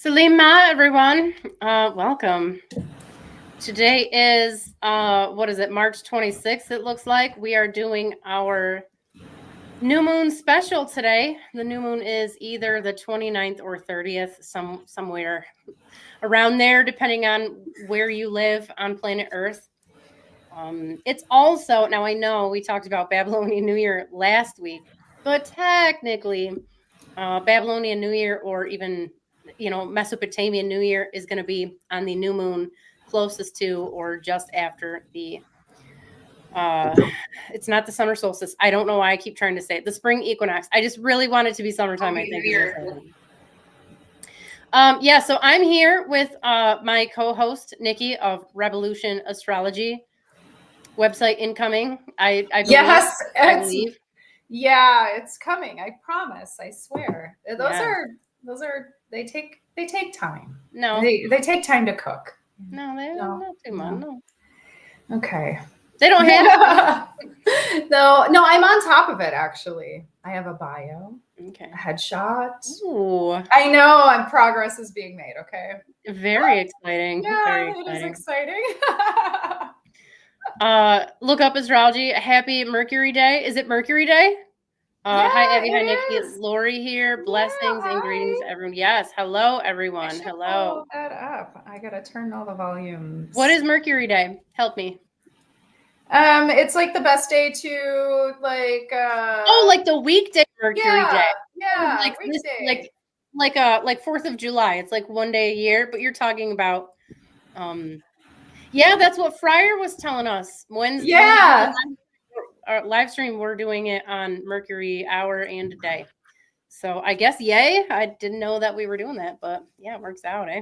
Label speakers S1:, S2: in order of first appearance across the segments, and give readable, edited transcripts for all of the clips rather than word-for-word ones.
S1: Salima, everyone. Welcome. Today is, what is it, March 26th, it looks like. We are doing our new moon special today. The new moon is either the 29th or 30th, somewhere around there, depending on where you live on planet Earth. It's also, now I know we talked about Babylonian New Year last week, but technically, Babylonian New Year or even Mesopotamian New Year is going to be on the new moon closest to or just after the it's not the summer solstice. I don't know why I keep trying to say it. The spring equinox. I just really want it to be summertime, I think. Yeah, so I'm here with my co-host Niki of RebelutionAstrology. Website incoming. I believe.
S2: Yes,
S1: I believe.
S2: Yeah, it's coming. I promise. I swear. Those are they take time.
S1: No.
S2: They take time to cook.
S1: No, they don't. Not too much. No.
S2: Okay.
S1: They don't have
S2: No, I'm on top of it actually. I have a bio.
S1: Okay.
S2: A headshot.
S1: Ooh.
S2: I know, progress is being made, okay?
S1: Very exciting.
S2: Yeah,
S1: very exciting.
S2: It is exciting.
S1: Look up astrology. Happy Mercury Day. Is it Mercury Day? Hi, Abby. Hi, Niki. Lori here. Blessings and greetings, everyone. Yes. Hello, everyone. Hello.
S2: Pull that up. I gotta turn all the volumes.
S1: What is Mercury Day? Help me.
S2: It's like the best day to like.
S1: Like the weekday Mercury Day.
S2: Yeah.
S1: Like weekday. Like 4th of July. It's like one day a year, but you're talking about. Yeah, that's what Fryer was telling us. Wednesday.
S2: Yeah.
S1: Our live stream, we're doing it on Mercury hour and a day. So I guess yay. I didn't know that we were doing that, but yeah, it works out, eh?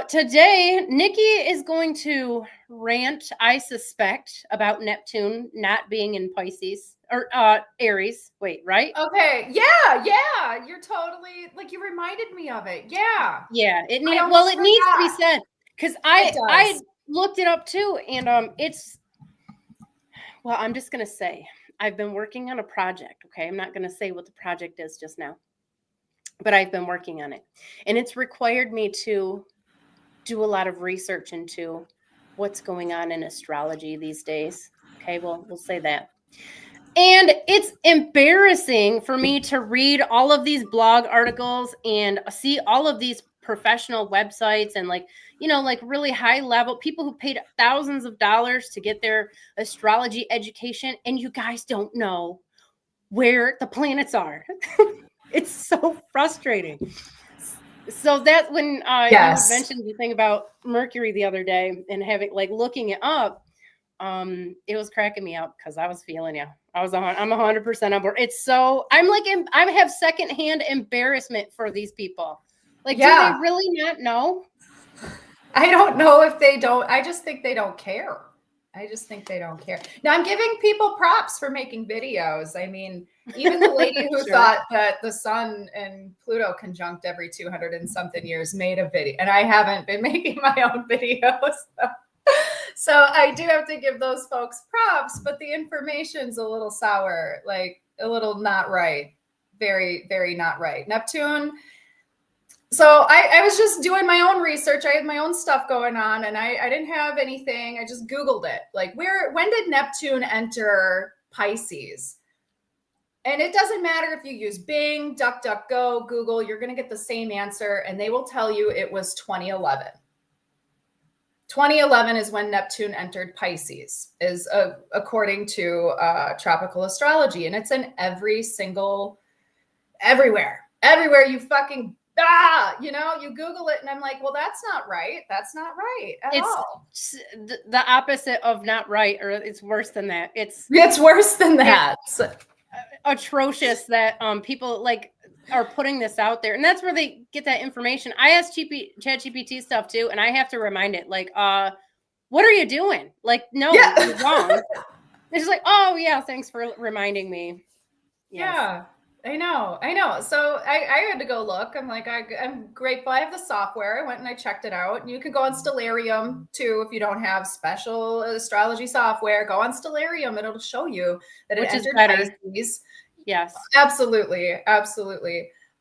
S1: Today, Niki is going to rant, I suspect, about Neptune not being in Pisces or Aries. Wait, right?
S2: Okay. Yeah. You're totally like you reminded me of it. Yeah.
S1: Yeah. It needs to be said because I looked it up too, and it's. Well, I'm just going to say, I've been working on a project, okay? I'm not going to say what the project is just now, but I've been working on it. And it's required me to do a lot of research into what's going on in astrology these days. Okay, well, we'll say that. And it's embarrassing for me to read all of these blog articles and see all of these professional websites and like really high level people who paid thousands of dollars to get their astrology education, and you guys don't know where the planets are. It's so frustrating. So that's when you mentioned the thing about Mercury the other day and having looking it up. It was cracking me up because I was feeling you. I'm 100% on board. It's so I have secondhand embarrassment for these people. Do they really not know?
S2: I don't know if they don't. I just think they don't care. Now I'm giving people props for making videos. I mean, even the lady who thought that the sun and Pluto conjunct every 200 and something years made a video, and I haven't been making my own videos. So I do have to give those folks props, but the information's a little sour, like a little not right. Very, very not right. Neptune. So I was just doing my own research. I had my own stuff going on, and I didn't have anything. I just Googled it. Like, when did Neptune enter Pisces? And it doesn't matter if you use Bing, DuckDuckGo, Google, you're going to get the same answer, and they will tell you it was 2011. 2011 is when Neptune entered Pisces, according to tropical astrology. And it's in everywhere you fucking, you Google it and I'm like, well, that's not right. That's not right at all.
S1: It's the opposite of not right, or it's worse than that. It's
S2: worse than that. It's
S1: atrocious that people are putting this out there, and that's where they get that information. I ask ChatGPT stuff too, and I have to remind it, what are you doing? No, you're wrong. It's just like, oh yeah, thanks for reminding me. Yes.
S2: Yeah, I know. So I had to go look. I'm like, I'm grateful I have the software. I went and I checked it out. And you can go on Stellarium too if you don't have special astrology software. Go on Stellarium; it'll show you that it entered Pisces.
S1: Yes,
S2: absolutely.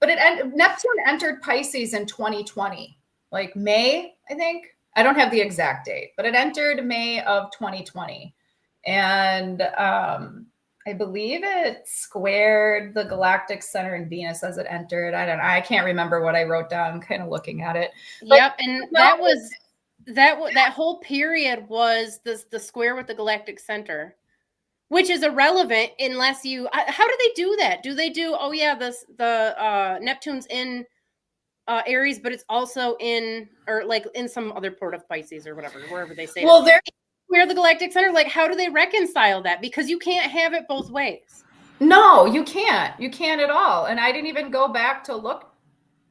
S2: but Neptune entered Pisces in 2020, like May, I think. I don't have the exact date, but it entered May of 2020. And I believe it squared the galactic center in Venus as it entered. I don't know. I can't remember what I wrote down. I'm kind of looking at it.
S1: Yep, and that whole period was the square with the galactic center, which is irrelevant unless you. How do they do that? Do they do? Oh yeah, the Neptune's in Aries, but it's also in or like in some other port of Pisces or whatever, wherever they say.
S2: Well, they're
S1: where the galactic center. Like, how do they reconcile that? Because you can't have it both ways.
S2: No, you can't. You can't at all. And I didn't even go back to look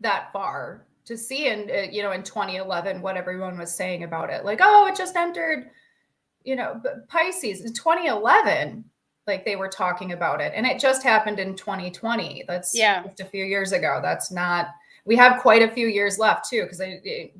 S2: that far to see in 2011 what everyone was saying about it. Like, oh, it just entered, Pisces in 2011. Like they were talking about it, and it just happened in 2020. That's just a few years ago. That's not. We have quite a few years left too, because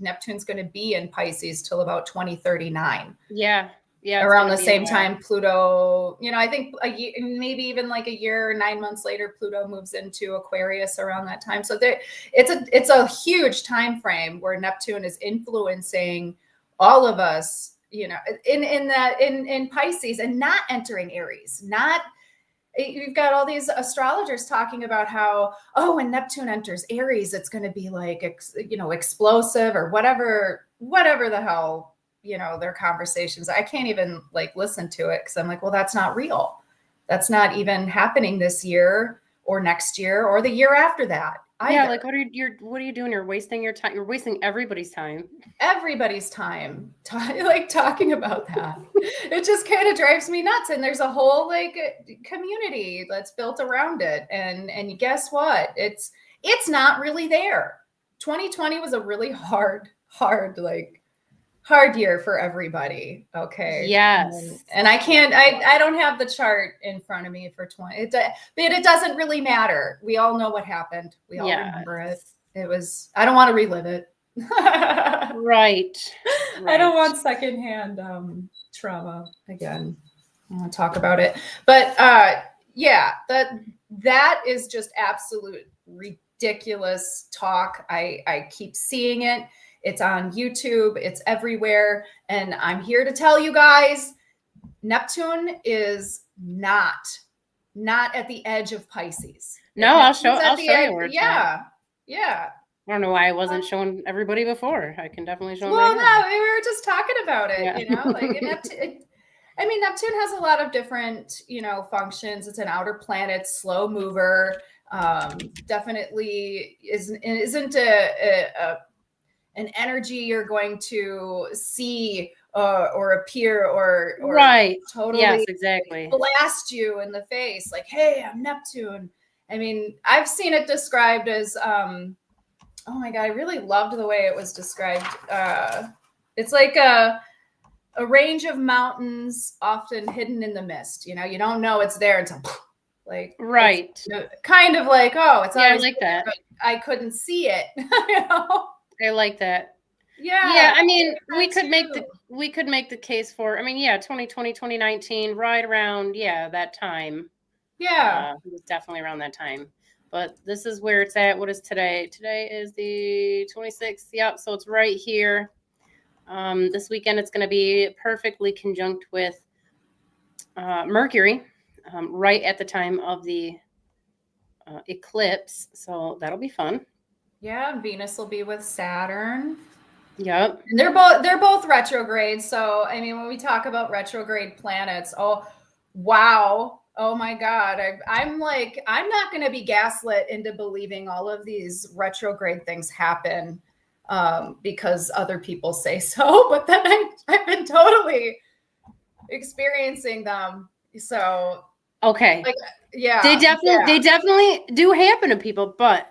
S2: Neptune's going to be in Pisces till about 2039.
S1: Yeah.
S2: Around the same time, Pluto, I think maybe even like a year or 9 months later, Pluto moves into Aquarius around that time. So it's a huge time frame where Neptune is influencing all of us, in Pisces and not entering Aries. You've got all these astrologers talking about how, when Neptune enters Aries, it's going to be like, explosive or whatever the hell, their conversations. I can't even like listen to it because I'm like, well, that's not real. That's not even happening this year or next year or the year after that. Either.
S1: Yeah, like what are you doing? You're wasting your time. You're wasting everybody's time.
S2: Everybody's time, talking about that. It just kind of drives me nuts. And there's a whole like community that's built around it. And guess what? It's not really there. 2020 was a really hard year for everybody. Okay.
S1: Yes.
S2: And I don't have the chart in front of me for 20, but it doesn't really matter. We all know what happened. We all remember it. I don't want to relive it.
S1: Right.
S2: I don't want secondhand trauma again. I want to talk about it. But that is just absolute ridiculous talk. I keep seeing it. It's on YouTube. It's everywhere. And I'm here to tell you guys, Neptune is not at the edge of Pisces.
S1: No, I'll show you where it's at.
S2: Yeah.
S1: I don't know why I wasn't showing everybody before. I can definitely show them.
S2: Well, no, we were just talking about it, Neptune has a lot of different, functions. It's an outer planet, slow mover. Definitely isn't an energy you're going to see or appear or
S1: right.
S2: Totally
S1: yes, exactly.
S2: blast you in the face like, hey, I'm Neptune. I mean, I've seen it described as oh my God, I really loved the way it was described. It's like a range of mountains often hidden in the mist. You don't know it's there until like
S1: right.
S2: Kind of like, it's
S1: I like that.
S2: But I couldn't see it.
S1: I like that.
S2: Yeah.
S1: I mean, we could make the case for, 2020, 2019, right around, that time.
S2: Yeah.
S1: It was definitely around that time. But this is where it's at. What is today? Today is the 26th. Yep. So it's right here. This weekend, it's going to be perfectly conjunct with Mercury, right at the time of the eclipse. So that'll be fun.
S2: Yeah, Venus will be with Saturn.
S1: Yep.
S2: And they're both retrograde. So when we talk about retrograde planets, oh wow, oh my God, I'm not going to be gaslit into believing all of these retrograde things happen because other people say so. But then I've been totally experiencing them. So
S1: okay,
S2: yeah,
S1: they definitely do happen to people, but.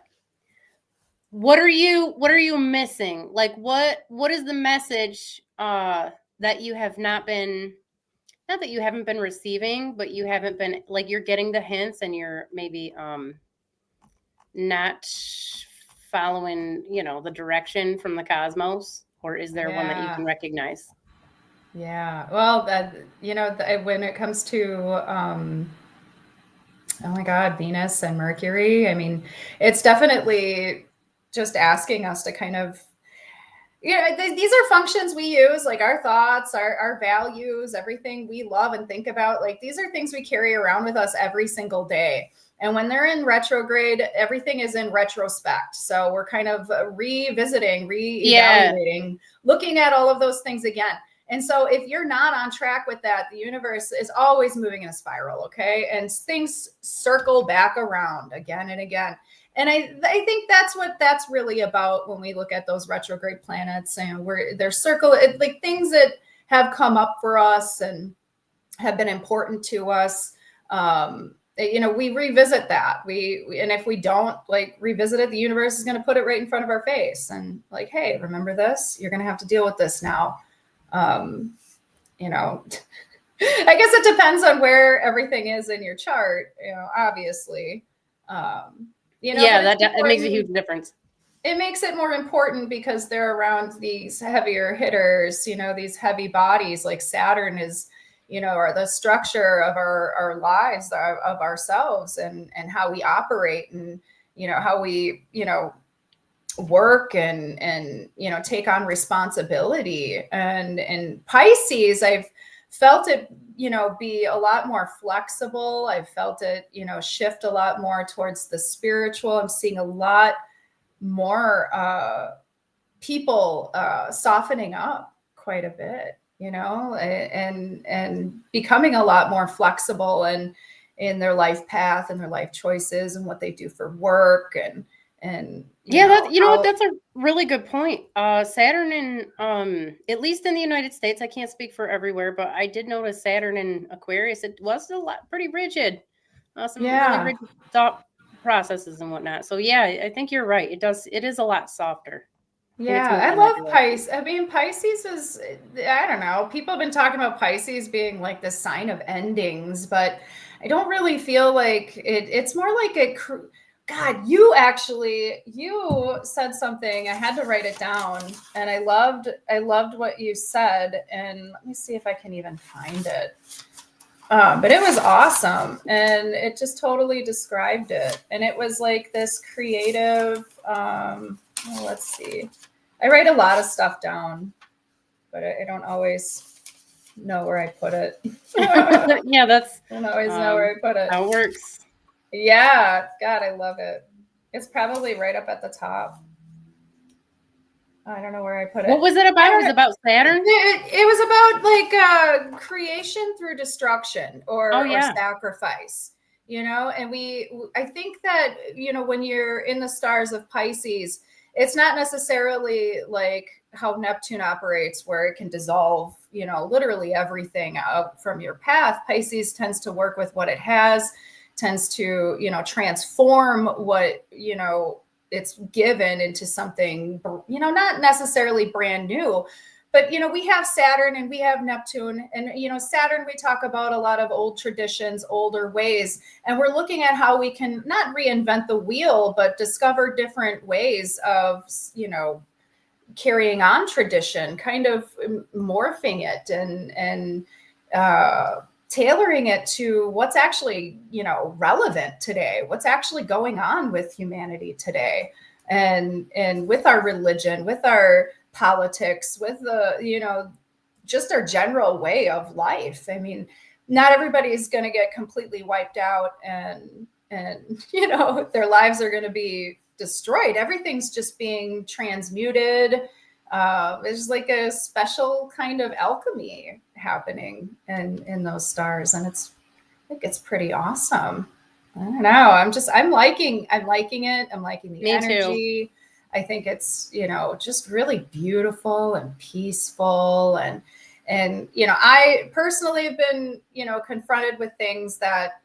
S1: What are you missing? Like what is the message that you have not that you haven't been receiving, but you haven't been like you're getting the hints and you're maybe not following, the direction from the cosmos, or is there one that you can recognize?
S2: Yeah. Well, when it comes to Oh my God, Venus and Mercury. I mean, it's definitely just asking us to kind of, these are functions we use, like our thoughts, our values, everything we love and think about. Like these are things we carry around with us every single day. And when they're in retrograde, everything is in retrospect. So we're kind of revisiting, reevaluating, looking at all of those things again. And so if you're not on track with that, the universe is always moving in a spiral, okay? And things circle back around again and again. And I think that's what that's really about when we look at those retrograde planets, and they're like things that have come up for us and have been important to us. We revisit that. And if we don't like revisit it, the universe is going to put it right in front of our face and like, hey, remember this? You're going to have to deal with this now. I guess it depends on where everything is in your chart, obviously. That
S1: makes a huge difference.
S2: It makes it more important because they're around these heavier hitters, these heavy bodies like Saturn is, or the structure of our lives, of ourselves and how we operate and, how we, work and take on responsibility. And Pisces, I've felt it be a lot more flexible. I've felt it shift a lot more towards the spiritual. I'm seeing a lot more people softening up quite a bit, and becoming a lot more flexible and in their life path and their life choices and what they do for work and
S1: that's a really good point. Saturn in at least in the United States, I can't speak for everywhere, but I did notice Saturn in Aquarius, it was a lot pretty rigid. Some really rigid thought processes and whatnot. So I think you're right. It is a lot softer.
S2: I love Pisces. I mean, Pisces is, I don't know, people have been talking about Pisces being like the sign of endings, but I don't really feel like it's more like God, you said something. I had to write it down, and I loved what you said. And let me see if I can even find it. But it was awesome, and it just totally described it. And it was like this creative. Let's see. I write a lot of stuff down, but I don't always know where I put it.
S1: I don't
S2: always know where I put it.
S1: How it works.
S2: Yeah, God, I love it. It's probably right up at the top. I don't know where I put it.
S1: What was it about? Was it about Saturn?
S2: It was about like creation through destruction or sacrifice, and I think that, when you're in the stars of Pisces, it's not necessarily like how Neptune operates where it can dissolve, literally everything out from your path. Pisces tends to work with what it has, tends to, transform what, it's given into something, not necessarily brand new, but, we have Saturn and we have Neptune, and, Saturn, we talk about a lot of old traditions, older ways, and we're looking at how we can not reinvent the wheel, but discover different ways of, carrying on tradition, kind of morphing it and tailoring it to what's actually, relevant today, what's actually going on with humanity today, and with our religion, with our politics, with the, just our general way of life. I mean, not everybody's going to get completely wiped out and their lives are going to be destroyed. Everything's just being transmuted. There's like a special kind of alchemy happening in those stars, and I think it's pretty awesome. I don't know. I'm liking it. I'm liking the energy. Too. I think it's, just really beautiful and peaceful. And I personally have been, confronted with things that,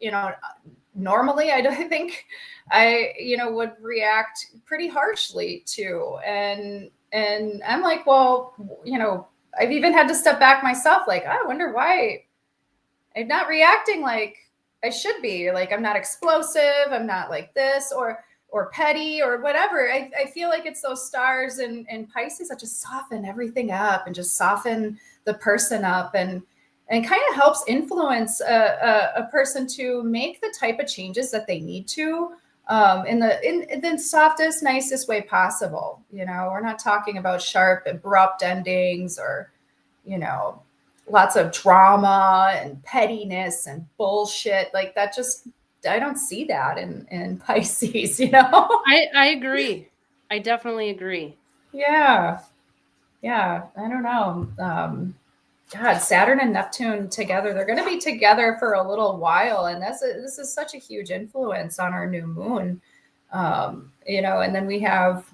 S2: normally I don't think I, would react pretty harshly to. And I'm like, well, I've even had to step back myself. Like, I wonder why I'm not reacting like I should be. Like, I'm not explosive. I'm not like this or petty or whatever. I feel like it's those stars and Pisces that just soften everything up and just soften the person up. And and kind of helps influence a person to make the type of changes that they need to in the softest, nicest way possible. You know, we're not talking about sharp, abrupt endings or, you know, lots of drama and pettiness and bullshit like that. Just, I don't see that in Pisces, you know?
S1: I agree. I definitely agree.
S2: Yeah. Yeah. I don't know. God, Saturn and Neptune together, they're going to be together for a little while. And this is such a huge influence on our new moon. You know, and then we have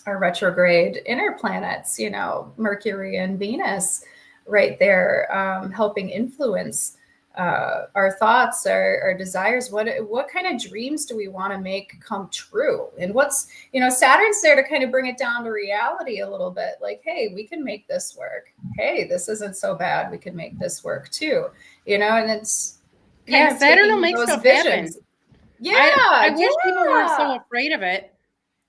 S2: our retrograde inner planets, you know, Mercury and Venus right there, helping influence our thoughts, our desires. What kind of dreams do we want to make come true? And what's, you know, Saturn's there to kind of bring it down to reality a little bit. Like, hey, we can make this work. Hey, this isn't so bad. We can make this work too. You know, and it's
S1: Yeah, Saturn will make stuff happen.
S2: Yeah,
S1: I wish people weren't so afraid of it.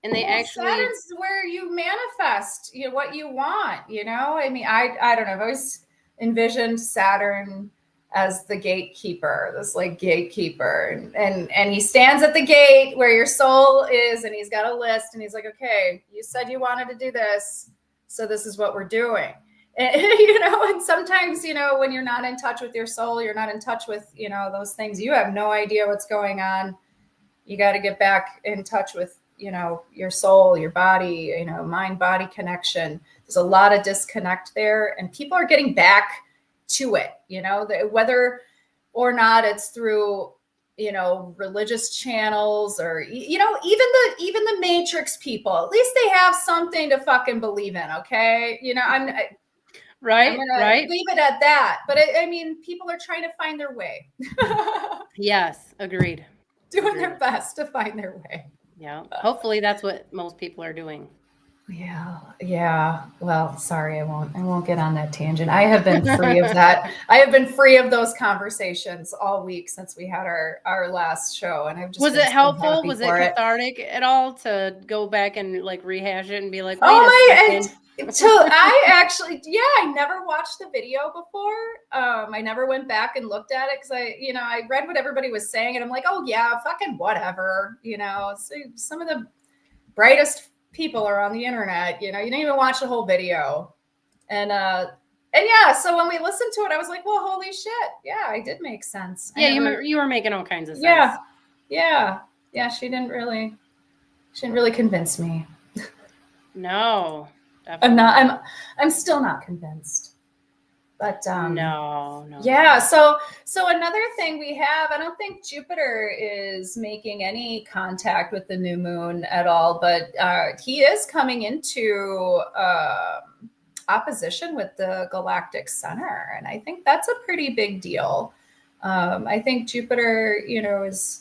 S1: And they actually,
S2: Saturn's where you manifest, you know, what you want, you know? I mean, I don't know. I've always envisioned Saturn as the gatekeeper, this like gatekeeper. And he stands at the gate where your soul is, and he's got a list, and he's like, okay, you said you wanted to do this, so this is what we're doing. And, you know, and sometimes, you know, when you're not in touch with your soul, you're not in touch with, you know, those things, you have no idea what's going on. You got to get back in touch with, you know, your soul, your body, you know, mind body connection. There's a lot of disconnect there, and people are getting back to it, you know, whether or not it's through, you know, religious channels or, you know, even the Matrix people, at least they have something to fucking believe in. Okay. You know, I'm going to leave it at that. But I mean, people are trying to find their way.
S1: Yes. Agreed.
S2: Doing their best to find their way.
S1: Yeah. Hopefully that's what most people are doing.
S2: Yeah. Yeah. Well, sorry, I won't get on that tangent. I have been free of that. I have been free of those conversations all week since we had our last show. And I've just
S1: was it helpful? Was it cathartic at all to go back and like rehash it and be like, wait a second.
S2: I never watched the video before. I never went back and looked at it because I read what everybody was saying, and I'm like, oh yeah, fucking whatever. You know, so some of the brightest people are on the internet, you know, you didn't even watch the whole video. And yeah, so when we listened to it, I was like, well, holy shit. Yeah, it did make sense.
S1: Yeah, you were making all kinds of sense.
S2: Yeah. She didn't really convince me.
S1: No.
S2: Definitely. I'm still not convinced. But
S1: no.
S2: Yeah, so another thing we have, I don't think Jupiter is making any contact with the new moon at all, but he is coming into opposition with the galactic center, and I think that's a pretty big deal. I think Jupiter, you know, is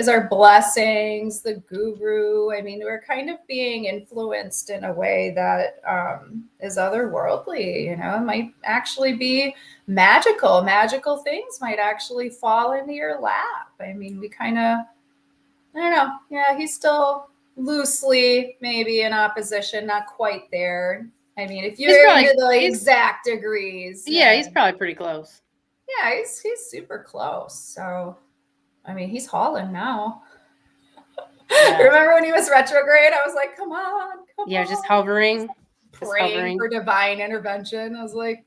S2: our blessings, the guru. I mean, we're kind of being influenced in a way that is otherworldly, you know, it might actually be magical. Magical things might actually fall into your lap. I mean, we kind of, I don't know. Yeah, he's still loosely maybe in opposition, not quite there. I mean, if you're into the exact degrees.
S1: Yeah, he's probably pretty close.
S2: Yeah, he's super close. So I mean, he's hauling now. Yeah. Remember when he was retrograde? I was like, come on.
S1: Yeah, just hovering.
S2: Praying for divine intervention. It was like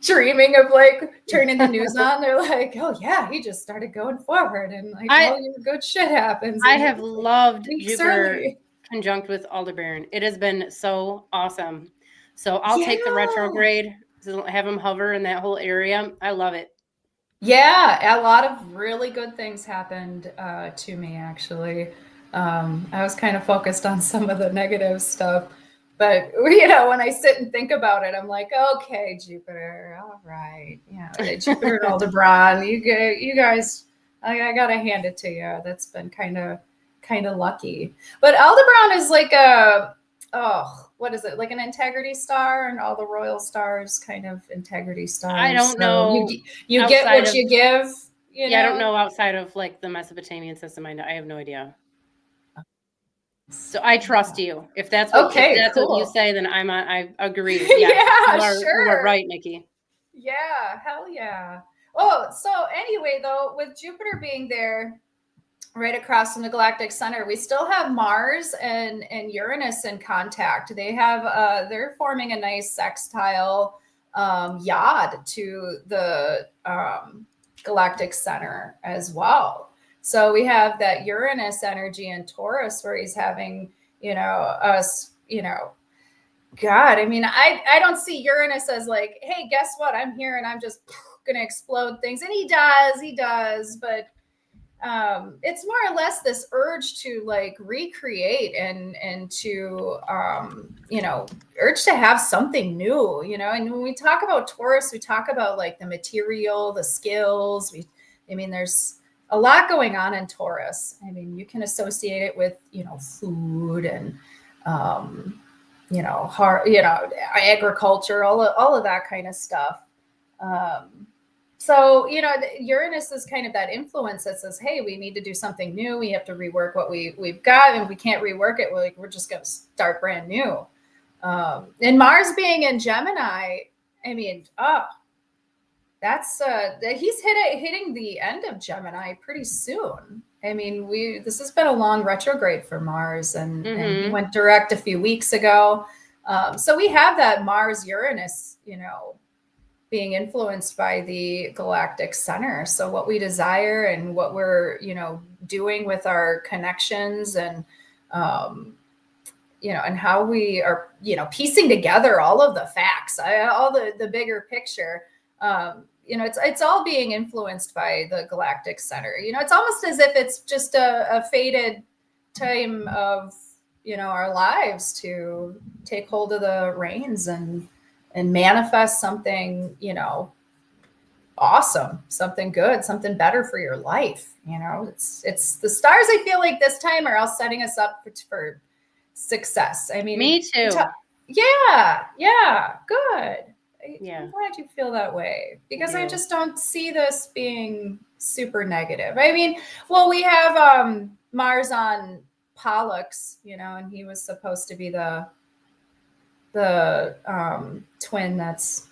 S2: dreaming of like turning the news on. They're like, oh yeah, he just started going forward, and like, good shit happens.
S1: I have loved Jupiter conjunct with Aldebaran. It has been so awesome. So I'll take the retrograde, have him hover in that whole area. I love it.
S2: Yeah, a lot of really good things happened to me, actually. I was kind of focused on some of the negative stuff. But, you know, when I sit and think about it, I'm like, okay, Jupiter, all right. Yeah, Jupiter and Aldebaran, you guys, I got to hand it to you. That's been kind of lucky. But Aldebaran is like what is it? Like an integrity star, and all the royal stars kind of integrity stars.
S1: I don't know.
S2: You get what you give. You know?
S1: I don't know outside of like the Mesopotamian system. I have no idea. So I trust you. If that's what
S2: Okay,
S1: if that's
S2: cool.
S1: what you say, then I agree.
S2: Yeah,
S1: You are right, Niki.
S2: Yeah, hell yeah. Oh, so anyway, though, with Jupiter being there right across from the galactic center, we still have Mars and Uranus in contact. They're forming a nice sextile yod to the galactic center as well. So we have that Uranus energy in Taurus where he's having, God, I mean, I don't see Uranus as like, hey, guess what? I'm here and I'm just going to explode things. And he does. But it's more or less this urge to like recreate and to, urge to have something new, and when we talk about Taurus, we talk about like the material, the skills. There's a lot going on in Taurus. I mean, you can associate it with, food and, agriculture, all of that kind of stuff. So, Uranus is kind of that influence that says, hey, we need to do something new. We have to rework what we've got, and we can't rework it. We're just going to start brand new. And Mars being in Gemini, I mean, he's hitting the end of Gemini pretty soon. I mean, this has been a long retrograde for Mars, and he went direct a few weeks ago. So we have that Mars Uranus, being influenced by the galactic center. So what we desire and what we're, doing with our connections and, and how we are, piecing together all of the facts, all the bigger picture, it's all being influenced by the galactic center. It's almost as if it's just a fated time of, our lives to take hold of the reins and manifest something, awesome, something good, something better for your life. It's the stars, I feel like this time are all setting us up for success. I mean,
S1: me too.
S2: Yeah, good.
S1: Yeah.
S2: I'm glad you feel that way, because I just don't see this being super negative. I mean, well, we have Mars on Pollux, and he was supposed to be the twin that's,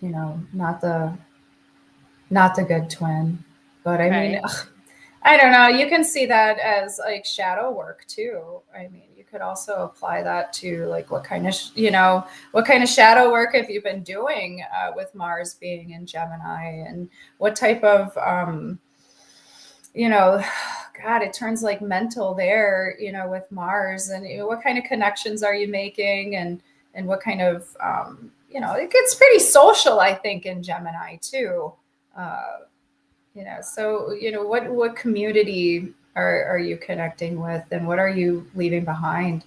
S2: not the good twin. But I mean, I don't know. You can see that as like shadow work too. I mean, you could also apply that to like what kind of shadow work have you been doing with Mars being in Gemini, and what type of, God, it turns like mental there, with Mars, and what kind of connections are you making, and what kind of, it gets pretty social, I think, in Gemini too. So, what community are you connecting with, and what are you leaving behind?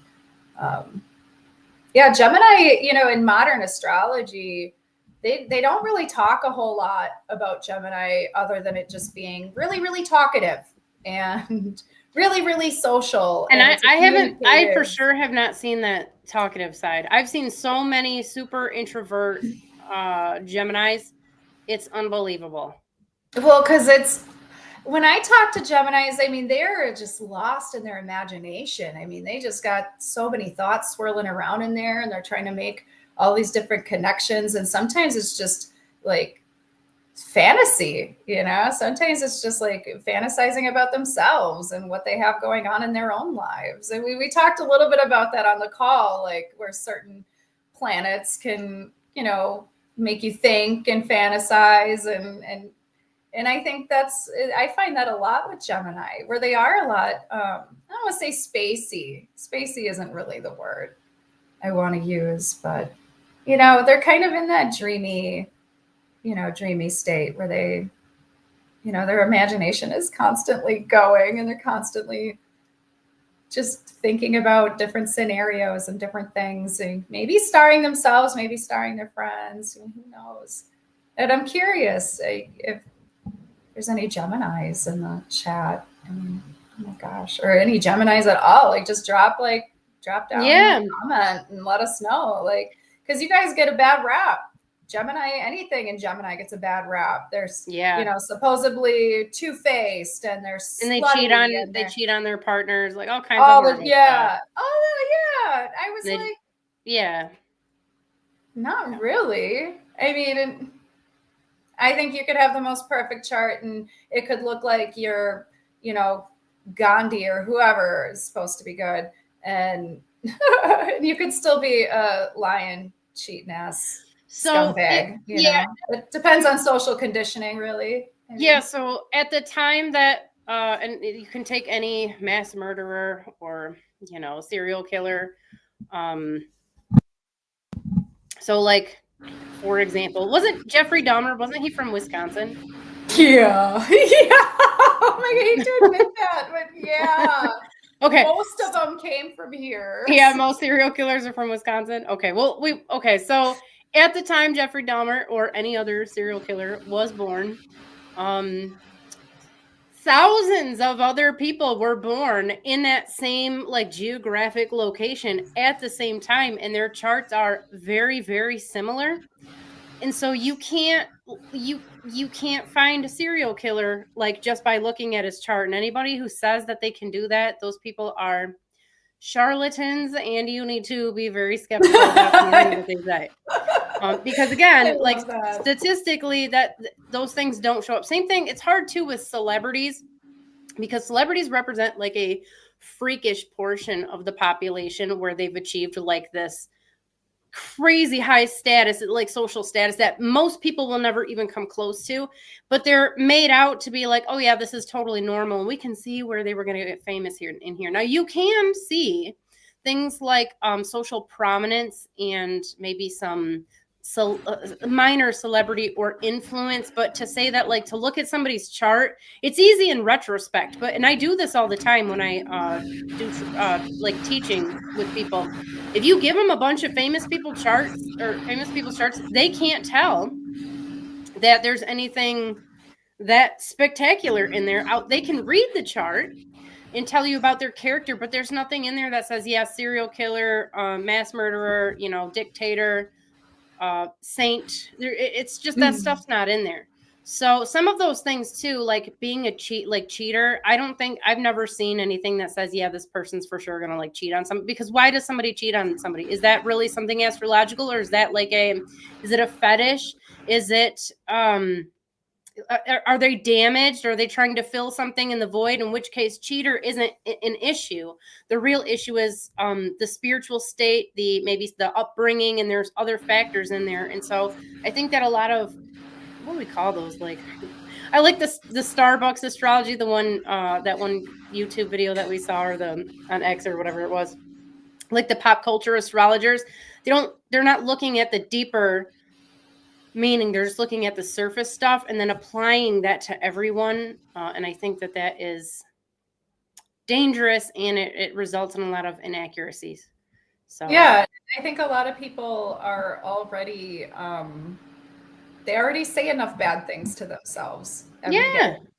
S2: Gemini, in modern astrology, they don't really talk a whole lot about Gemini other than it just being really, really talkative and really, really social.
S1: And I for sure have not seen that talkative side. I've seen so many super introvert Geminis. It's unbelievable.
S2: Well, because when I talk to Geminis, I mean, they're just lost in their imagination. I mean, they just got so many thoughts swirling around in there, and they're trying to make all these different connections. And sometimes it's just like fantasy, sometimes it's just like fantasizing about themselves and what they have going on in their own lives. And we talked a little bit about that on the call, like where certain planets can, make you think and fantasize. And I think I find that a lot with Gemini, where they are a lot, I don't want to say spacey. Spacey isn't really the word I want to use, but, they're kind of in that dreamy state where they, their imagination is constantly going, and they're constantly just thinking about different scenarios and different things, and maybe starring themselves, maybe starring their friends, who knows. And I'm curious if there's any Geminis in the chat. I mean, oh my gosh, or any Geminis at all. Like, just drop down a comment and let us know. Like, because you guys get a bad rap. Gemini, anything in Gemini gets a bad rap. There's, supposedly two-faced, and they're slutty,
S1: and they cheat on their partners, like all kinds of horrible stuff.
S2: Oh yeah. I was like,
S1: yeah,
S2: not really. I mean, I think you could have the most perfect chart, and it could look like you're, Gandhi or whoever is supposed to be good, and you could still be a lion, cheating ass. Scumbag, it depends on social conditioning, really.
S1: So at the time that and you can take any mass murderer or serial killer, so like for example, wasn't Jeffrey Dahmer, wasn't he from Wisconsin?
S2: Yeah. Oh my god, I hate to admit that, but yeah.
S1: Okay.
S2: Most of them came from here.
S1: Yeah, most serial killers are from Wisconsin. Okay, well, so at the time Jeffrey Dahmer or any other serial killer was born, thousands of other people were born in that same geographic location at the same time, and their charts are very, very similar. And so you can't find a serial killer just by looking at his chart. And anybody who says that they can do that, those people are charlatans, and you need to be very skeptical about what they say. Because again, statistically, that those things don't show up. Same thing. It's hard too with celebrities, because celebrities represent a freakish portion of the population where they've achieved this crazy high status, social status that most people will never even come close to, but they're made out to be oh yeah, this is totally normal. And we can see where they were going to get famous here in here. Now you can see things like social prominence and maybe some minor celebrity or influence, but to say that to look at somebody's chart, it's easy in retrospect, and I do this all the time when I do teaching with people. If you give them a bunch of famous people's charts, they can't tell that there's anything that spectacular in there. They can read the chart and tell you about their character, but there's nothing in there that says, serial killer, mass murderer, dictator, saint. It's just that stuff's not in there. So some of those things too, like being a cheater, I've never seen anything that says, this person's for sure gonna cheat on somebody. Because why does somebody cheat on somebody? Is that really something astrological, or is that is it a fetish? Is it are they damaged? Are they trying to fill something in the void? In which case, cheater isn't an issue. The real issue is the spiritual state, maybe the upbringing, and there's other factors in there. And so I think that a lot of, what do we call those? I like the Starbucks astrology, the one that one YouTube video that we saw, or on X or whatever it was. The pop culture astrologers, they're not looking at the deeper meaning. They're just looking at the surface stuff and then applying that to everyone. And I think that is dangerous, and it results in a lot of inaccuracies. So
S2: yeah, I think a lot of people are already, they already say enough bad things to themselves.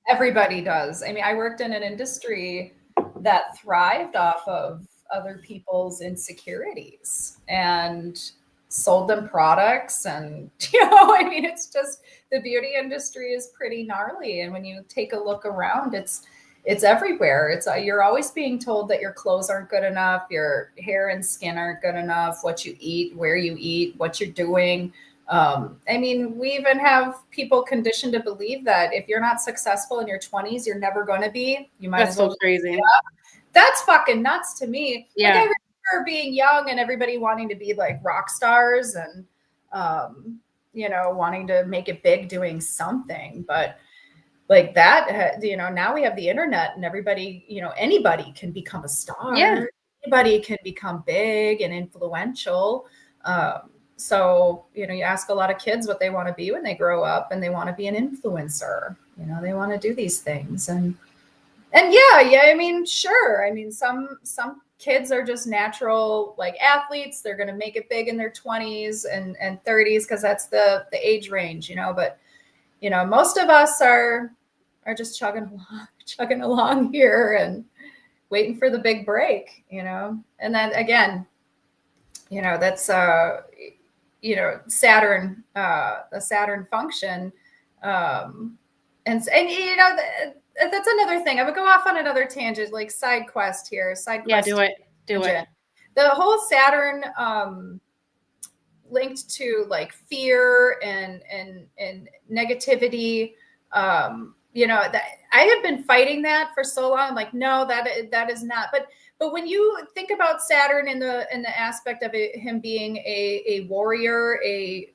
S2: Everybody does. I mean, I worked in an industry that thrived off of other people's insecurities and sold them products. And, I mean, it's just, the beauty industry is pretty gnarly. And when you take a look around, it's everywhere. You're always being told that your clothes aren't good enough, your hair and skin aren't good enough, what you eat, where you eat, what you're doing. I mean, we even have people conditioned to believe that if you're not successful in your 20s, you're never going to be. You might as well.
S1: That's so crazy.
S2: That's fucking nuts to me.
S1: Yeah.
S2: I remember being young and everybody wanting to be rock stars and, wanting to make it big doing something. But that, now we have the internet, and everybody, anybody can become a star.
S1: Yeah.
S2: Anybody can become big and influential. So, you ask a lot of kids what they want to be when they grow up, and they want to be an influencer. They want to do these things. And yeah, I mean, sure. I mean, some kids are just natural, athletes. They're going to make it big in their 20s and 30s, because that's the age range, but most of us are just chugging along here and waiting for the big break, and then again, that's Saturn, the Saturn function. And that's another thing. I would go off on another tangent, like side quest here.
S1: Yeah, do it.
S2: The whole Saturn linked to like fear and negativity. That I have been fighting that for so long. I'm like, no, that is not. But when you think about Saturn in the aspect of him being a warrior, a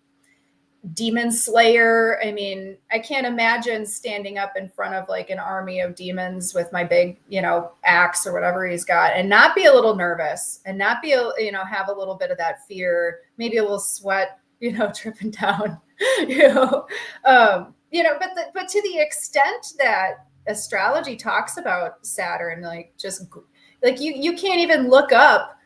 S2: demon slayer, I mean, I can't imagine standing up in front of like an army of demons with my big, axe or whatever he's got, and not be a little nervous, and not be, have a little bit of that fear, maybe a little sweat, dripping down, but to the extent that astrology talks about Saturn, like just like you can't even look up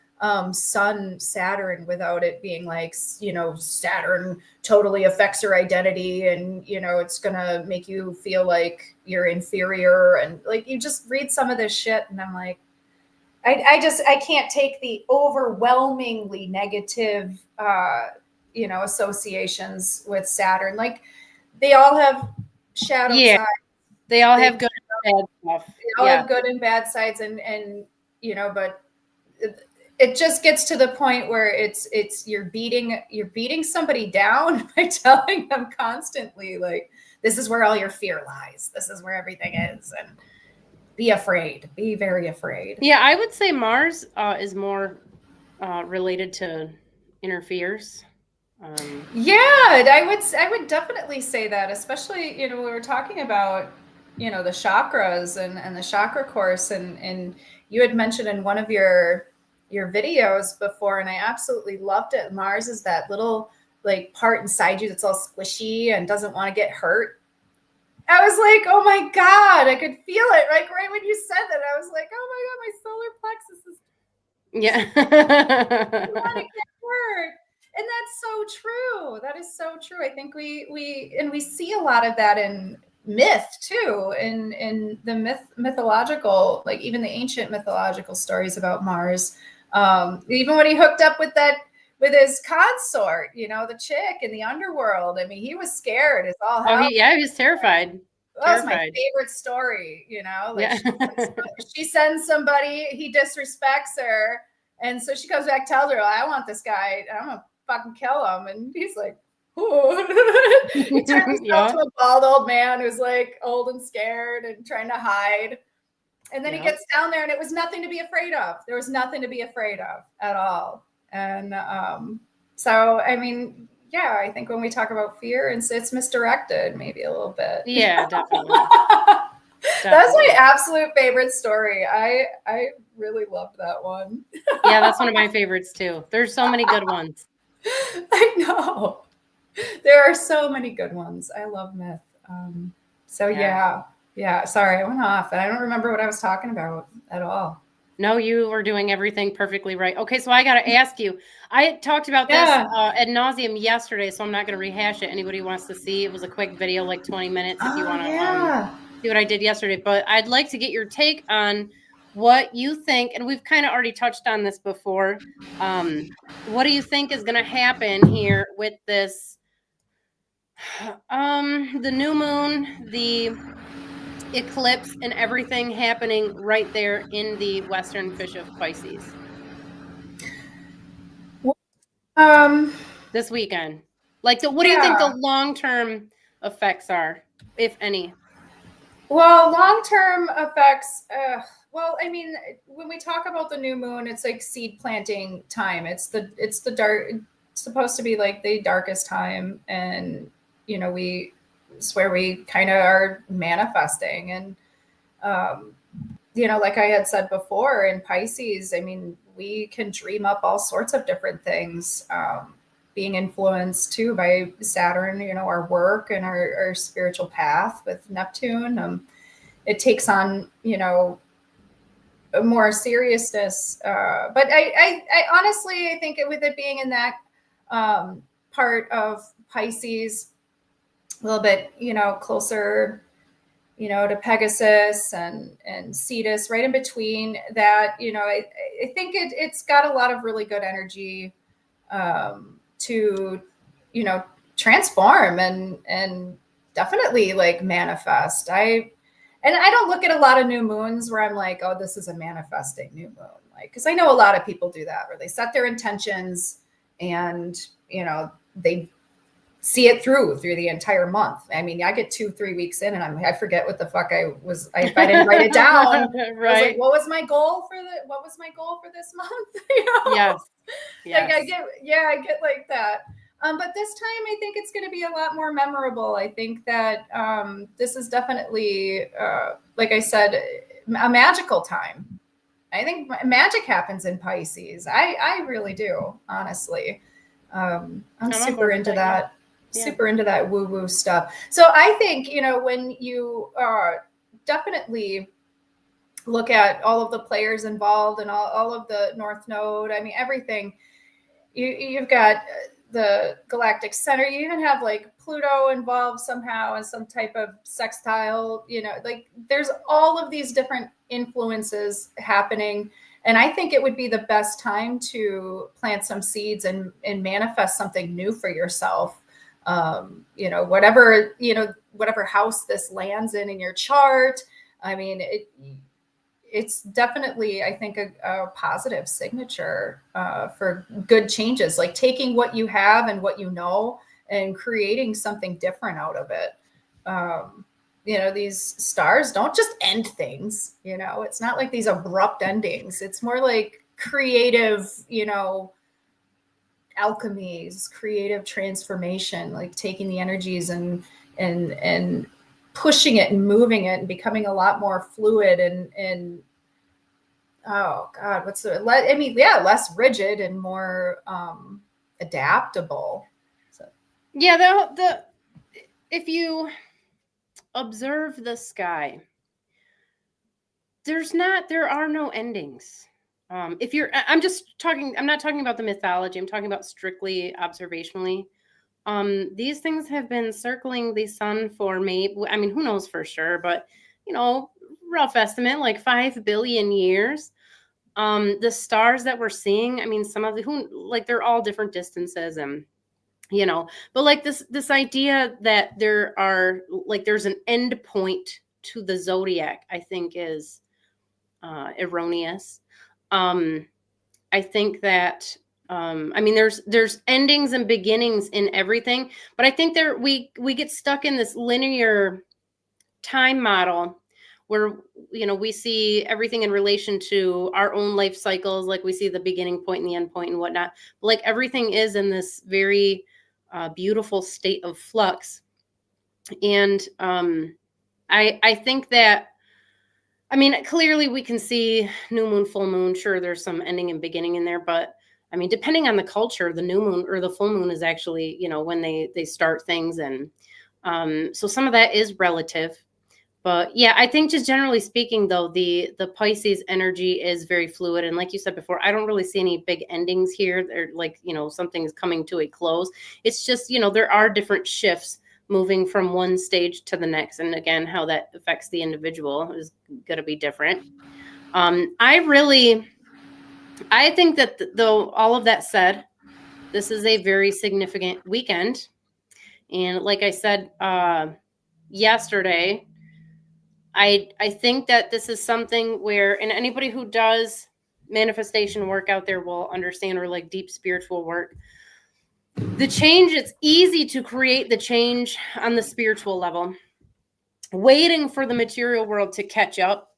S2: Sun Saturn without it being like, Saturn totally affects your identity, and it's gonna make you feel like you're inferior, and like you just read some of this shit and I'm like, I can't take the overwhelmingly negative associations with Saturn. Like they all have shadow sides.
S1: They all have good and bad stuff.
S2: They all have good and bad sides, and but it just gets to the point where it's you're beating somebody down by telling them constantly, like, this is where all your fear lies. This is where everything is, and be afraid. Be very afraid.
S1: Yeah, I would say Mars is more related to inner fears.
S2: I would definitely say that, especially, we were talking about, the chakras and the chakra course, and you had mentioned in one of your videos before, and I absolutely loved it. Mars is that little like part inside you that's all squishy and doesn't want to get hurt. I was like, oh my God, I could feel it. Right when you said that, I was like, oh my God, my solar plexus is I want to get hurt. And that's so true. That is so true. I think we see a lot of that in myth too, in the mythological, like even the ancient mythological stories about Mars. Even when he hooked up with his consort, the chick in the underworld. I mean, he was scared as all hell.
S1: He was terrified.
S2: That was my favorite story, she sends somebody, he disrespects her, and so she comes back, tells her, I want this guy, I'm gonna fucking kill him. And he's like, he turns himself to a bald old man who's like old and scared and trying to hide. And then he gets down there, and it was nothing to be afraid of. There was nothing to be afraid of at all. And so, I mean, I think when we talk about fear, it's misdirected maybe a little bit.
S1: Yeah, definitely.
S2: That's my absolute favorite story. I really loved that one.
S1: Yeah, that's one of my favorites too. There's so many good ones.
S2: I know. There are so many good ones. I love myth. Yeah. Sorry, I went off, and I don't remember what I was talking about at all.
S1: No, you were doing everything perfectly right. Okay, so I got to ask you. I talked about this ad nauseum yesterday, so I'm not going to rehash it. Anybody wants to see? It was a quick video, like 20 minutes, if you want to see what I did yesterday. But I'd like to get your take on what you think, and we've kind of already touched on this before. What do you think is going to happen here with this? The new moon, the eclipse, and everything happening right there in the western fish of Pisces this weekend. Like, what do you think the long-term effects are, if any?
S2: Well, long-term effects, well, I mean, when we talk about the new moon, it's like seed planting time. It's the dark, it's supposed to be like the darkest time, and it's where we kind of are manifesting. And like I had said before, in Pisces, I mean, we can dream up all sorts of different things, being influenced too by Saturn, our work and our spiritual path with Neptune. It takes on, a more seriousness. But I honestly, I think with it being in that part of Pisces, a little bit, closer, to Pegasus and Cetus, right in between that, I think it's got a lot of really good energy to, you know, transform and definitely like manifest. I don't look at a lot of new moons where I'm like, oh, this is a manifesting new moon. Like, because I know a lot of people do that, where they set their intentions and, you know, they see it through the entire month. I mean, I get 2-3 weeks in and I forget what the fuck if I didn't write it down.
S1: Right.
S2: I was like, what was my goal for this month? You know?
S1: Yes.
S2: Like I get like that. But this time I think it's going to be a lot more memorable. I think that this is definitely, like I said, a magical time. I think magic happens in Pisces. I really do, honestly. I'm super into that. Yeah. Super into that woo-woo stuff. So I think, you know, when you definitely look at all of the players involved and all of the North Node, I mean, everything, you've got the galactic center. You even have like Pluto involved somehow in some type of sextile, you know, like there's all of these different influences happening. And I think it would be the best time to plant some seeds and manifest something new for yourself. You know, whatever house this lands in your chart. I mean, it's definitely, I think, a positive signature for good changes, like taking what you have and what you know and creating something different out of it. You know, these stars don't just end things, you know, it's not like these abrupt endings. It's more like creative, you know, alchemies, creative transformation, like taking the energies and pushing it and moving it and becoming a lot more fluid and oh God, less rigid and more adaptable. So.
S1: Yeah, if you observe the sky, there are no endings. I'm not talking about the mythology. I'm talking about strictly observationally. These things have been circling the sun for who knows for sure, but, you know, rough estimate, like 5 billion years. The stars that we're seeing, I mean, some of they're all different distances and, you know, but like this idea that there's an end point to the zodiac, I think is erroneous. I think that I mean there's endings and beginnings in everything, but I think we get stuck in this linear time model where, you know, we see everything in relation to our own life cycles, like we see the beginning point and the end point and whatnot. But like everything is in this very beautiful state of flux, and I think that, I mean, clearly we can see new moon, full moon. Sure, there's some ending and beginning in there, but I mean, depending on the culture, the new moon or the full moon is actually, you know, when they start things, and so some of that is relative. But yeah, I think just generally speaking, though, the Pisces energy is very fluid, and like you said before, I don't really see any big endings here. They're like, you know, something's coming to a close. It's just, you know, there are different shifts moving from one stage to the next. And again, how that affects the individual is going to be different. I think that though, all of that said, this is a very significant weekend. And like I said yesterday, I think that this is something where, and anybody who does manifestation work out there will understand, or like deep spiritual work, the change, it's easy to create the change on the spiritual level. Waiting for the material world to catch up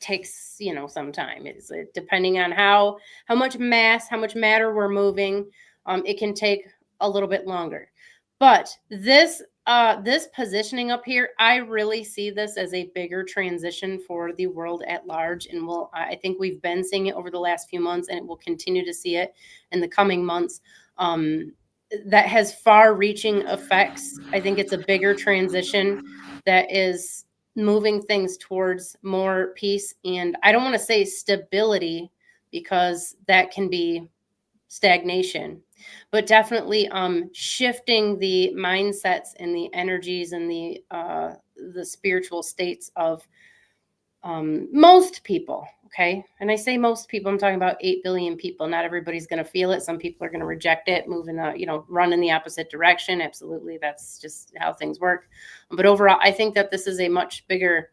S1: takes, you know, some time. It's depending on how much mass, how much matter we're moving. It can take a little bit longer. But this positioning up here, I really see this as a bigger transition for the world at large. And I think we've been seeing it over the last few months, and it will continue to see it in the coming months. That has far-reaching effects. I think it's a bigger transition that is moving things towards more peace. And I don't want to say stability, because that can be stagnation, but definitely shifting the mindsets and the energies and the spiritual states of most people, okay? And I say most people, I'm talking about 8 billion people. Not everybody's going to feel it. Some people are going to reject it, move in the, run in the opposite direction. Absolutely. That's just how things work. But overall, I think that this is a much bigger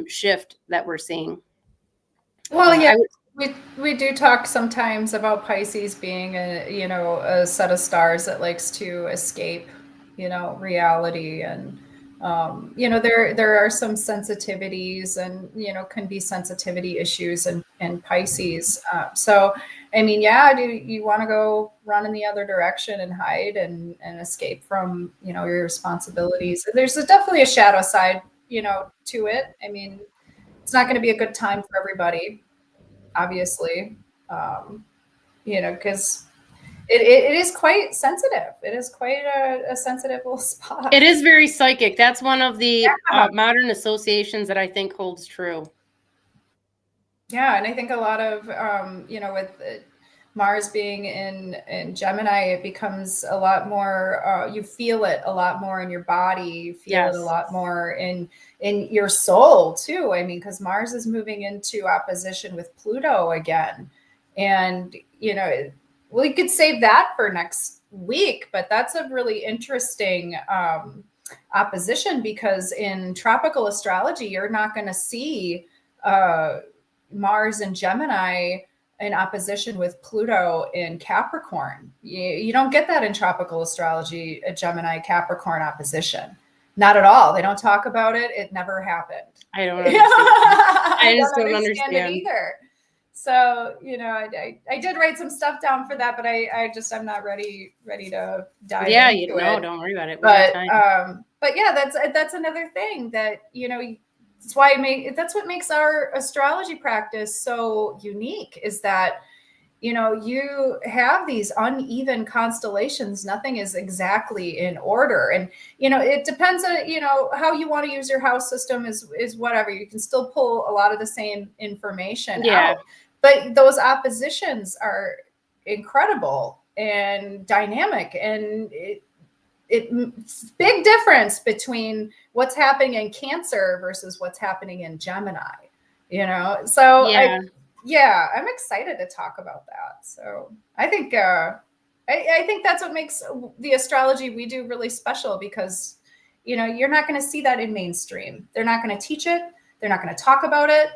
S1: shift that we're seeing.
S2: Well, yeah, we do talk sometimes about Pisces being a set of stars that likes to escape, reality, and there are some sensitivities, and can be sensitivity issues in Pisces. So I mean, yeah, do you want to go run in the other direction and hide and escape from your responsibilities? There's definitely a shadow side to it. I mean, it's not going to be a good time for everybody, obviously, because it is quite sensitive. It is quite a sensitive little spot.
S1: It is very psychic. That's one of the modern associations that I think holds true.
S2: Yeah, and I think a lot of with Mars being in Gemini, it becomes a lot more. You feel it a lot more in your body. You feel it a lot more in your soul too. I mean, because Mars is moving into opposition with Pluto again, and we could save that for next week. But that's a really interesting opposition, because in tropical astrology, you're not going to see Mars in Gemini in opposition with Pluto in Capricorn. You don't get that in tropical astrology, a Gemini Capricorn opposition. Not at all. They don't talk about it. It never happened.
S1: I don't understand. I just don't understand
S2: it either. So, I did write some stuff down for that, but I'm not ready to dive into it.
S1: Don't worry about it.
S2: But yeah, that's another thing that, that's why that's what makes our astrology practice so unique, is that, you have these uneven constellations. Nothing is exactly in order. And, it depends on, how you want to use your house system is whatever. You can still pull a lot of the same information out. But those oppositions are incredible and dynamic. And it's big difference between what's happening in Cancer versus what's happening in Gemini, So I'm excited to talk about that. So I think I think that's what makes the astrology we do really special, because you're not going to see that in mainstream. They're not going to teach it. They're not going to talk about it.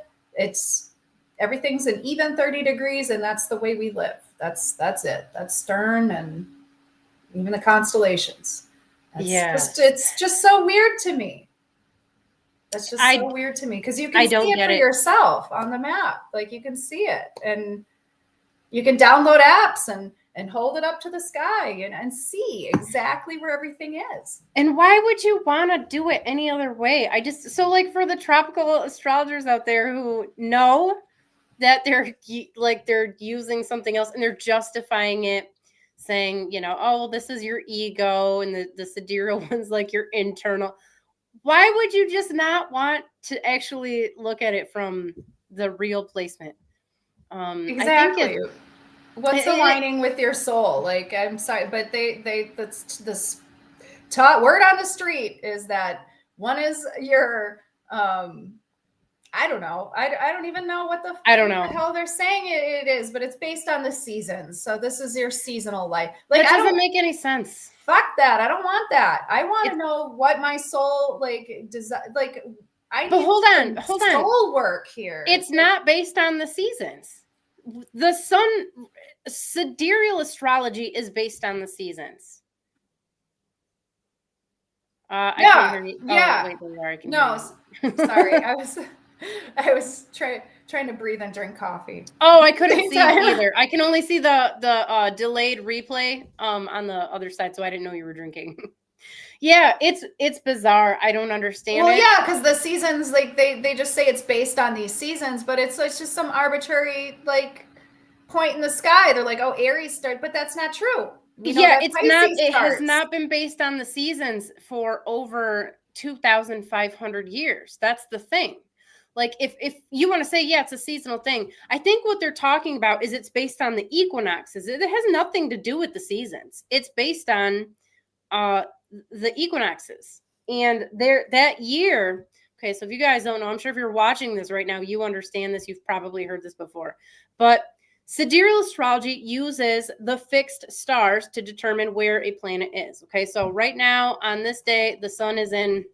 S2: Everything's an even 30 degrees, and that's the way we live. That's it. That's stern, and even the constellations. It's just so weird to me. That's just so weird to me, because you can see it for yourself on the map. Like, you can see it, and you can download apps and hold it up to the sky and see exactly where everything is.
S1: And why would you want to do it any other way? So like, for the tropical astrologers out there who know that they're using something else and they're justifying it, saying, oh, this is your ego, and the sidereal one's like your internal. Why would you just not want to actually look at it from the real placement?
S2: Exactly. What's aligning with your soul? Like, I'm sorry, but that's this word on the street is that one is your I don't know. I don't even know what the hell they're saying it is, but it's based on the seasons. So this is your seasonal life. Like,
S1: that doesn't make any sense.
S2: Fuck that. I don't want that. I want to know what my soul does. I need soul work here.
S1: It's not based on the seasons. The sun, sidereal astrology is based on the seasons. I can't hear you.
S2: Yeah.
S1: Oh, wait, there you are. I can
S2: hear you. Sorry. I was trying to breathe and drink coffee.
S1: Oh, I couldn't see either. I can only see the delayed replay on the other side, so I didn't know you were drinking. Yeah, it's bizarre. I don't understand it.
S2: Well, yeah, because the seasons, they just say it's based on these seasons, but it's just some arbitrary point in the sky. They're like, oh, Aries started, but that's not true.
S1: It's not. It has not been based on the seasons for over 2,500 years. That's the thing. Like, if you want to say, yeah, it's a seasonal thing, I think what they're talking about is it's based on the equinoxes. It has nothing to do with the seasons. It's based on the equinoxes. And that year, Okay, so if you guys don't know, I'm sure if you're watching this right now, you understand this. You've probably heard this before. But sidereal astrology uses the fixed stars to determine where a planet is. Okay, so right now on this day, the sun is in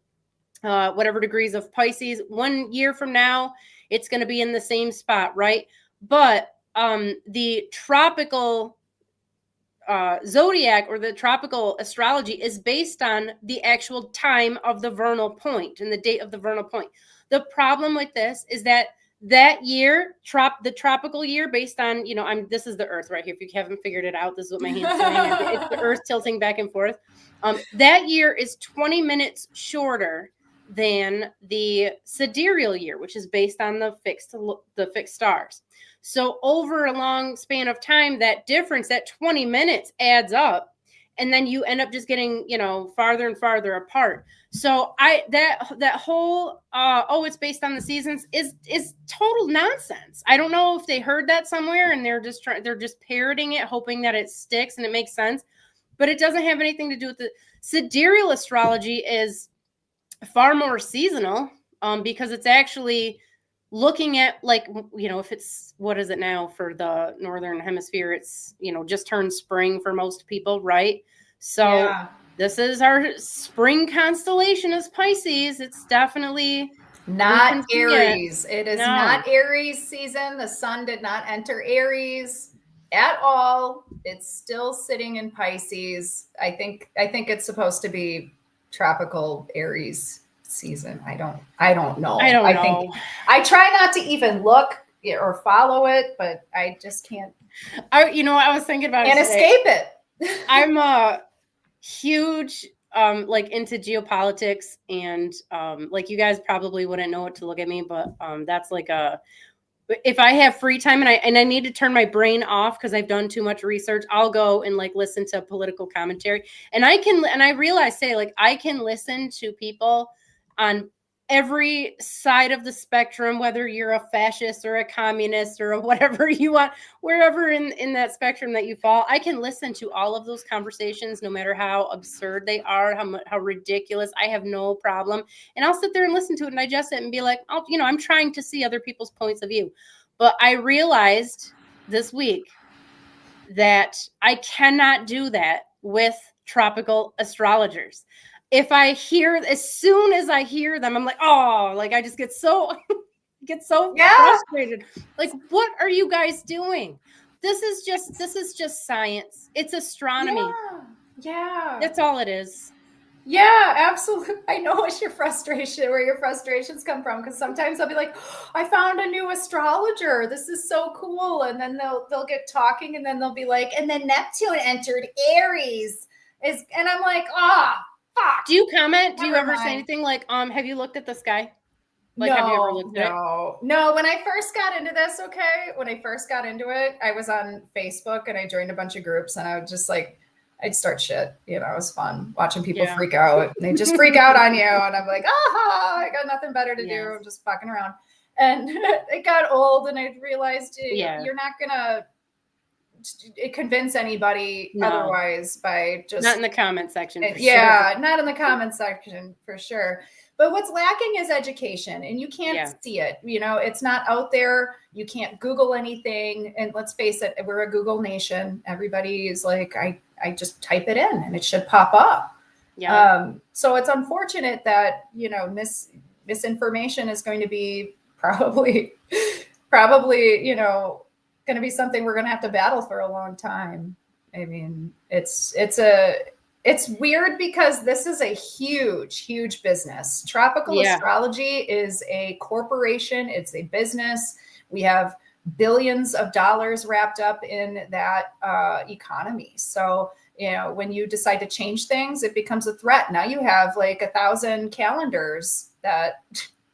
S1: whatever degrees of Pisces. 1 year from now, it's going to be in the same spot, right? But the tropical zodiac or the tropical astrology is based on the actual time of the vernal point and the date of the vernal point. The problem with this is that year, the tropical year, based on, this is the Earth right here. If you haven't figured it out, this is what my hand's doing. It's the Earth tilting back and forth. That year is 20 minutes shorter than the sidereal year, which is based on the fixed stars. So over a long span of time, that difference, that 20 minutes adds up, and then you end up just getting, farther and farther apart. So that whole it's based on the seasons is total nonsense. I don't know if they heard that somewhere and they're just parroting it, hoping that it sticks and it makes sense, but it doesn't have anything to do with the sidereal astrology. Is far more seasonal because it's actually looking at, like, if it's, what is it now for the northern hemisphere, it's just turned spring for most people, right? So this is our spring constellation is Pisces. It's definitely
S2: not Aries. It is not Aries season. The sun did not enter Aries at all. It's still sitting in Pisces. I think it's supposed to be tropical Aries season. I don't know. I think I try not to even look or follow it, but I just can't.
S1: I was thinking about
S2: and escape it.
S1: I'm a huge into geopolitics, and like, you guys probably wouldn't know what to look at me, but that's like if I have free time and I need to turn my brain off because I've done too much research, I'll go and listen to political commentary. And I realize, I can listen to people on every side of the spectrum, whether you're a fascist or a communist or whatever you want, wherever in that spectrum that you fall. I can listen to all of those conversations, no matter how absurd they are, how ridiculous. I have no problem. And I'll sit there and listen to it and digest it and be like, I'm trying to see other people's points of view. But I realized this week that I cannot do that with tropical astrologers. As soon as I hear them, I'm like, I just get so frustrated. Like, what are you guys doing? This is just science. It's astronomy.
S2: Yeah.
S1: That's all it is.
S2: Yeah, absolutely. I know where your frustrations come from, because sometimes I'll be like, I found a new astrologer. This is so cool. And then they'll get talking, and then they'll be like, and then Neptune entered Aries. And I'm like, fuck.
S1: Do you comment? Do you ever say anything like, have you looked at the sky? Like, have you ever looked at it?
S2: No. When I first got into this, I was on Facebook and I joined a bunch of groups, and I would just I'd start shit. It was fun watching people freak out. And they just freak out on you. And I'm like, I got nothing better to do. I'm just fucking around. And it got old, and I realized you're not going to convince anybody otherwise by just...
S1: Not in the comment section.
S2: Not in the comment section for sure. But what's lacking is education, and you can't see it. It's not out there. You can't Google anything. And let's face it, we're a Google nation. Everybody is like, I just type it in and it should pop up. Yeah. So it's unfortunate that, misinformation is going to be probably, going to be something we're going to have to battle for a long time. I mean, it's weird because this is a huge, huge business. Tropical astrology is a corporation. It's a business. We have billions of dollars wrapped up in that economy. So, when you decide to change things, it becomes a threat. Now you have 1,000 calendars that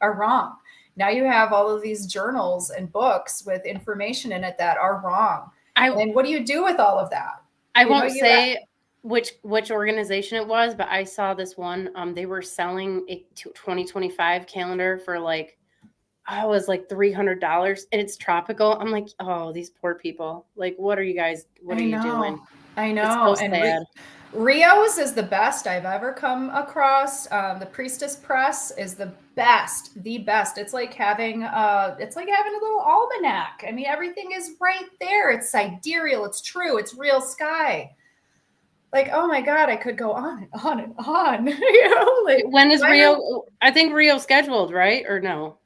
S2: are wrong. Now you have all of these journals and books with information in it that are wrong. And what do you do with all of that?
S1: I won't say which organization it was, but I saw this one. They were selling a 2025 calendar for it was $300, and it's tropical. I'm like, these poor people. What are you guys? What are you doing?
S2: I know.
S1: It's so sad.
S2: Rio's is the best I've ever come across. The Priestess Press is the best. It's like having a little almanac. I mean, everything is right there. It's sidereal. It's true. It's real sky. Like, oh my God, I could go on and on and on. You know, like,
S1: when is Rio? I think Rio's scheduled, right? Or no?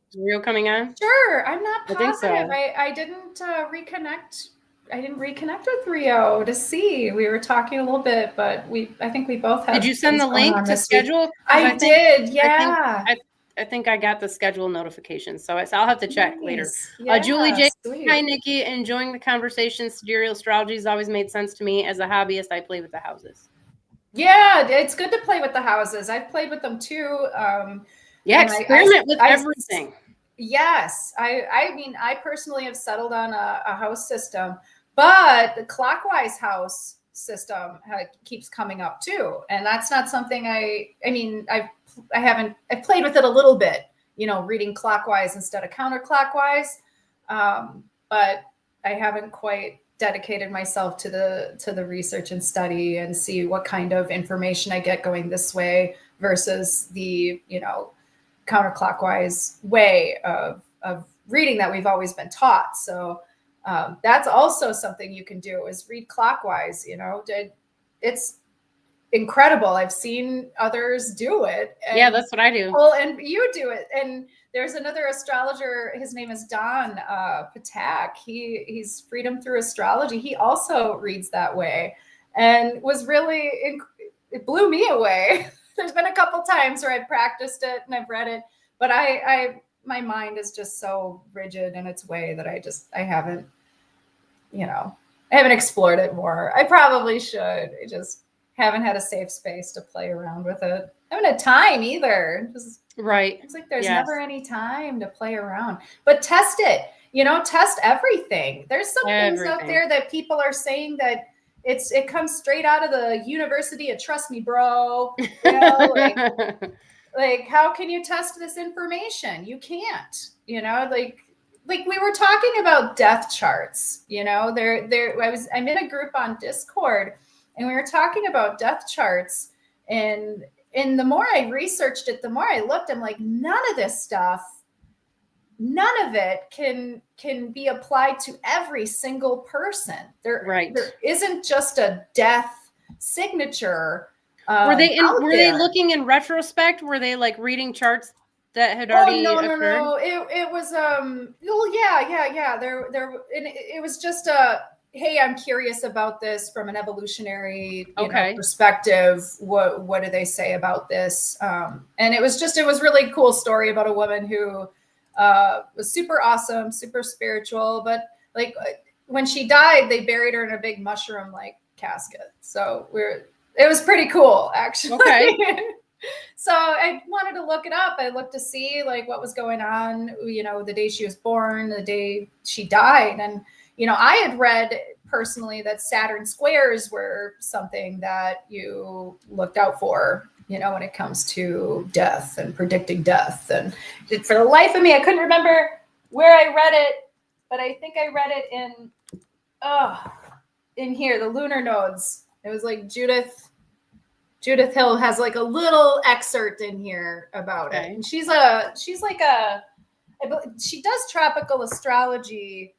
S1: Is Rio coming on?
S2: Sure. I'm not positive.
S1: I think so.
S2: I didn't reconnect. I didn't reconnect with Rio to see. We were talking a little bit, but I think we both have.
S1: Did you send the link to schedule?
S2: I did. Yeah.
S1: I think I got the schedule notification, so I'll have to check later.
S2: Yeah,
S1: Julie J. Hi, Niki. Enjoying the conversation. Sidereal astrology has always made sense to me. As a hobbyist, I play with the houses.
S2: Yeah, it's good to play with the houses. I've played with them too.
S1: Yeah, experiment with everything.
S2: Yes. I mean, I personally have settled on a house system, but the clockwise house system keeps coming up too. And that's not something I've played with it a little bit, you know, reading clockwise instead of counterclockwise. But I haven't quite dedicated myself to the research and study and see what kind of information I get going this way versus the, you know, counterclockwise way of reading that we've always been taught. So that's also something you can do is read clockwise. You know, it's incredible. I've seen others do it.
S1: Yeah, that's what I do.
S2: Well, and you do it. And there's another astrologer. His name is Don Patak. He's Freedom Through Astrology. He also reads that way, and was really it blew me away. There's been a couple times where I've practiced it and I've read it, but my mind is just so rigid in its way that I haven't, you know, I haven't explored it more. I probably should. I just haven't had a safe space to play around with it. I haven't had time either.
S1: Right.
S2: It's like there's never any time to play around. But test it. You know, test everything. There's some things out there that people are saying that it comes straight out of the University of Trust Me, bro. You know, like how can you test this information? You can't. You know, like we were talking about death charts. You know, I'm in a group on Discord, and we were talking about death charts, and the more I researched it, the more I looked, I'm like, none of this stuff, none of it can be applied to every single person. There isn't just a death signature.
S1: Were they looking in retrospect? Were they like reading charts that had already occurred?
S2: No. It was well, yeah. It was just hey, I'm curious about this from an evolutionary perspective. What do they say about this? And it was really cool story about a woman who was super awesome, super spiritual, but like when she died, they buried her in a big mushroom like casket. So it was pretty cool, actually. Okay. So I wanted to look it up. I looked to see like what was going on, you know, the day she was born, the day she died. And, you know, I had read personally that Saturn squares were something that you looked out for, you know, when it comes to death and predicting death. And for the life of me, I couldn't remember where I read it, but I think I read it in here, the lunar nodes. It was like Judith Hill has like a little excerpt in here about it. And she does tropical astrology,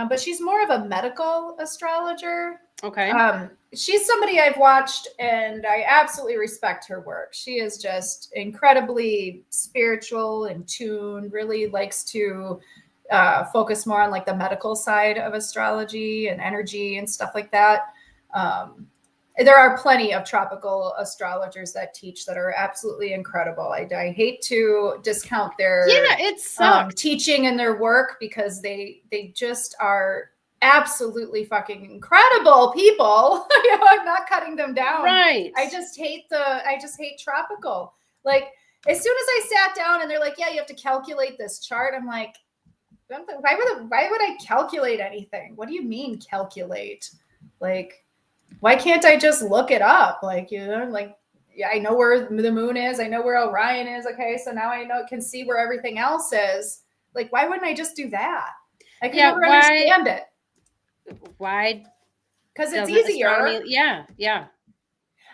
S2: but she's more of a medical astrologer. Okay. She's somebody I've watched and I absolutely respect her work. She is just incredibly spiritual and tuned, really likes to focus more on like the medical side of astrology and energy and stuff like that. There are plenty of tropical astrologers that teach that are absolutely incredible. I hate to discount their teaching and their work because they just are absolutely fucking incredible people. You know, I'm not cutting them down. Right. I just hate tropical. Like as soon as I sat down and they're like, yeah, you have to calculate this chart. I'm like, why would I calculate anything? What do you mean calculate? Like, why can't I just look it up? Like, you know, like, yeah, I know where the moon is. I know where Orion is. Okay. So now I can see where everything else is. Like, why wouldn't I just do that? I can never understand it.
S1: Why?
S2: Because it's easier.
S1: Yeah.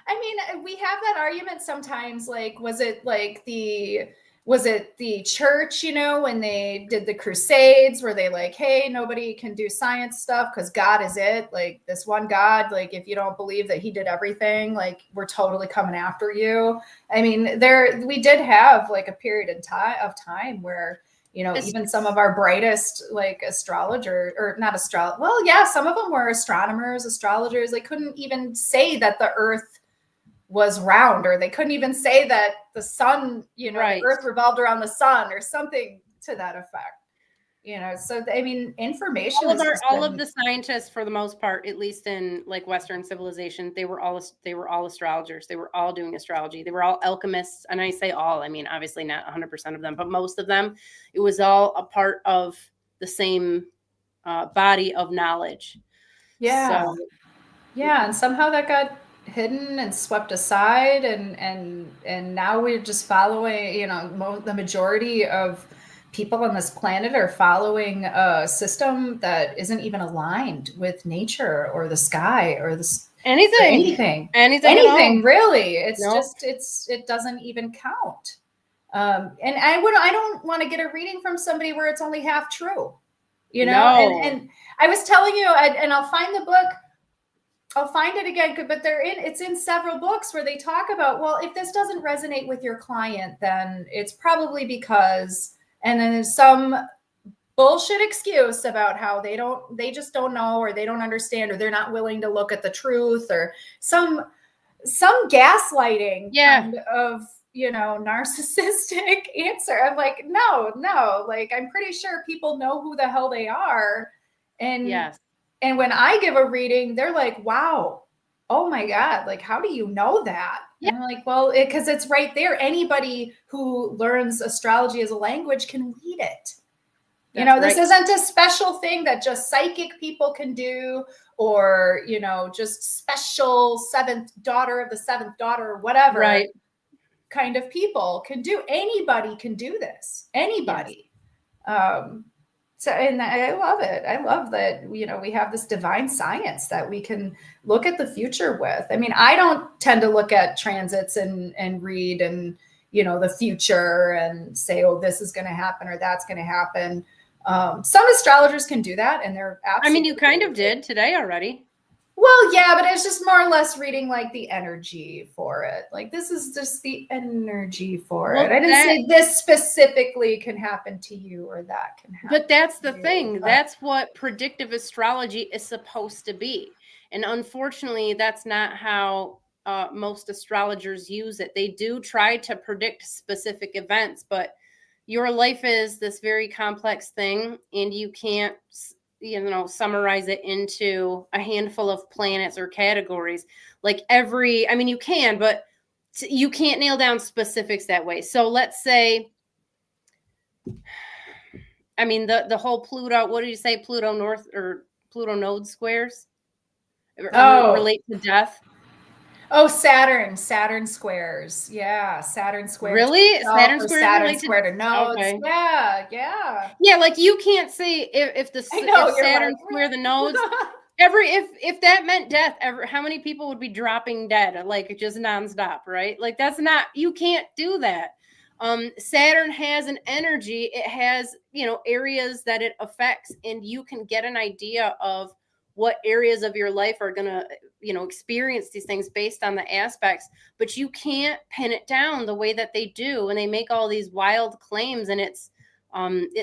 S2: I mean, we have that argument sometimes, like, was it the church, you know, when they did the Crusades, where they like, hey, nobody can do science stuff because God is it, like this one God, like if you don't believe that he did everything, like we're totally coming after you. I mean, we did have like a period of time where, you know, even some of our brightest like some of them were astronomers, astrologers. They couldn't even say that the earth was round, or they couldn't even say that the sun, you know, the earth revolved around the sun or something to that effect. You know, so I mean, information.
S1: All of the scientists, for the most part, at least in like Western civilization, they were all astrologers. They were all doing astrology. They were all alchemists, and I say all. I mean, obviously not 100% of them, but most of them. It was all a part of the same body of knowledge.
S2: Yeah, so, yeah, and somehow that got hidden and swept aside, and now we're just following. You know, the majority of people on this planet are following a system that isn't even aligned with nature or the sky or anything really. It's just it doesn't even count. And I don't want to get a reading from somebody where it's only half true, you know. And I was telling you, and I'll find the book. I'll find it again, but it's in several books where they talk about, well, if this doesn't resonate with your client, then it's probably because, and then there's some bullshit excuse about how they just don't know, or they don't understand, or they're not willing to look at the truth, or some gaslighting kind of, you know, narcissistic answer. I'm like, no, like, I'm pretty sure people know who the hell they are. And and when I give a reading, they're like, wow, oh my God, like, how do you know that? Yeah. And I'm like, well, because it's right there. Anybody who learns astrology as a language can read it. You know, this isn't a special thing that just psychic people can do, or, you know, just special seventh daughter, or whatever kind of people can do. Anybody can do this. Anybody. So, and I love it. I love that, you know, we have this divine science that we can look at the future with. I mean, I don't tend to look at transits and read, and, you know, the future and say, oh, this is going to happen or that's going to happen. Some astrologers can do that, and they're absolutely.
S1: I mean, you kind of did today already.
S2: Well, yeah, but it's just more or less reading like the energy for it. Like, this is just the energy for it. I didn't say this specifically can happen to you or that can happen.
S1: But that's the thing. That's what predictive astrology is supposed to be. And unfortunately, that's not how most astrologers use it. They do try to predict specific events, but your life is this very complex thing, and you can't, you know, summarize it into a handful of planets or categories. Like I mean, you can, but you can't nail down specifics that way. So let's say, I mean, the whole Pluto, what did you say? Pluto North or Pluto node squares relate to death.
S2: Oh, Saturn squares. Yeah, Saturn squares.
S1: Really? Saturn squares
S2: Saturn square to nodes. Okay. Yeah.
S1: Like, you can't say if Saturn square the nodes. If that meant death, how many people would be dropping dead, like, just nonstop, right? Like, that's not, you can't do that. Saturn has an energy. It has, you know, areas that it affects, and you can get an idea of what areas of your life are going to, you know, experience these things based on the aspects, but you can't pin it down the way that they do. And they make all these wild claims, and it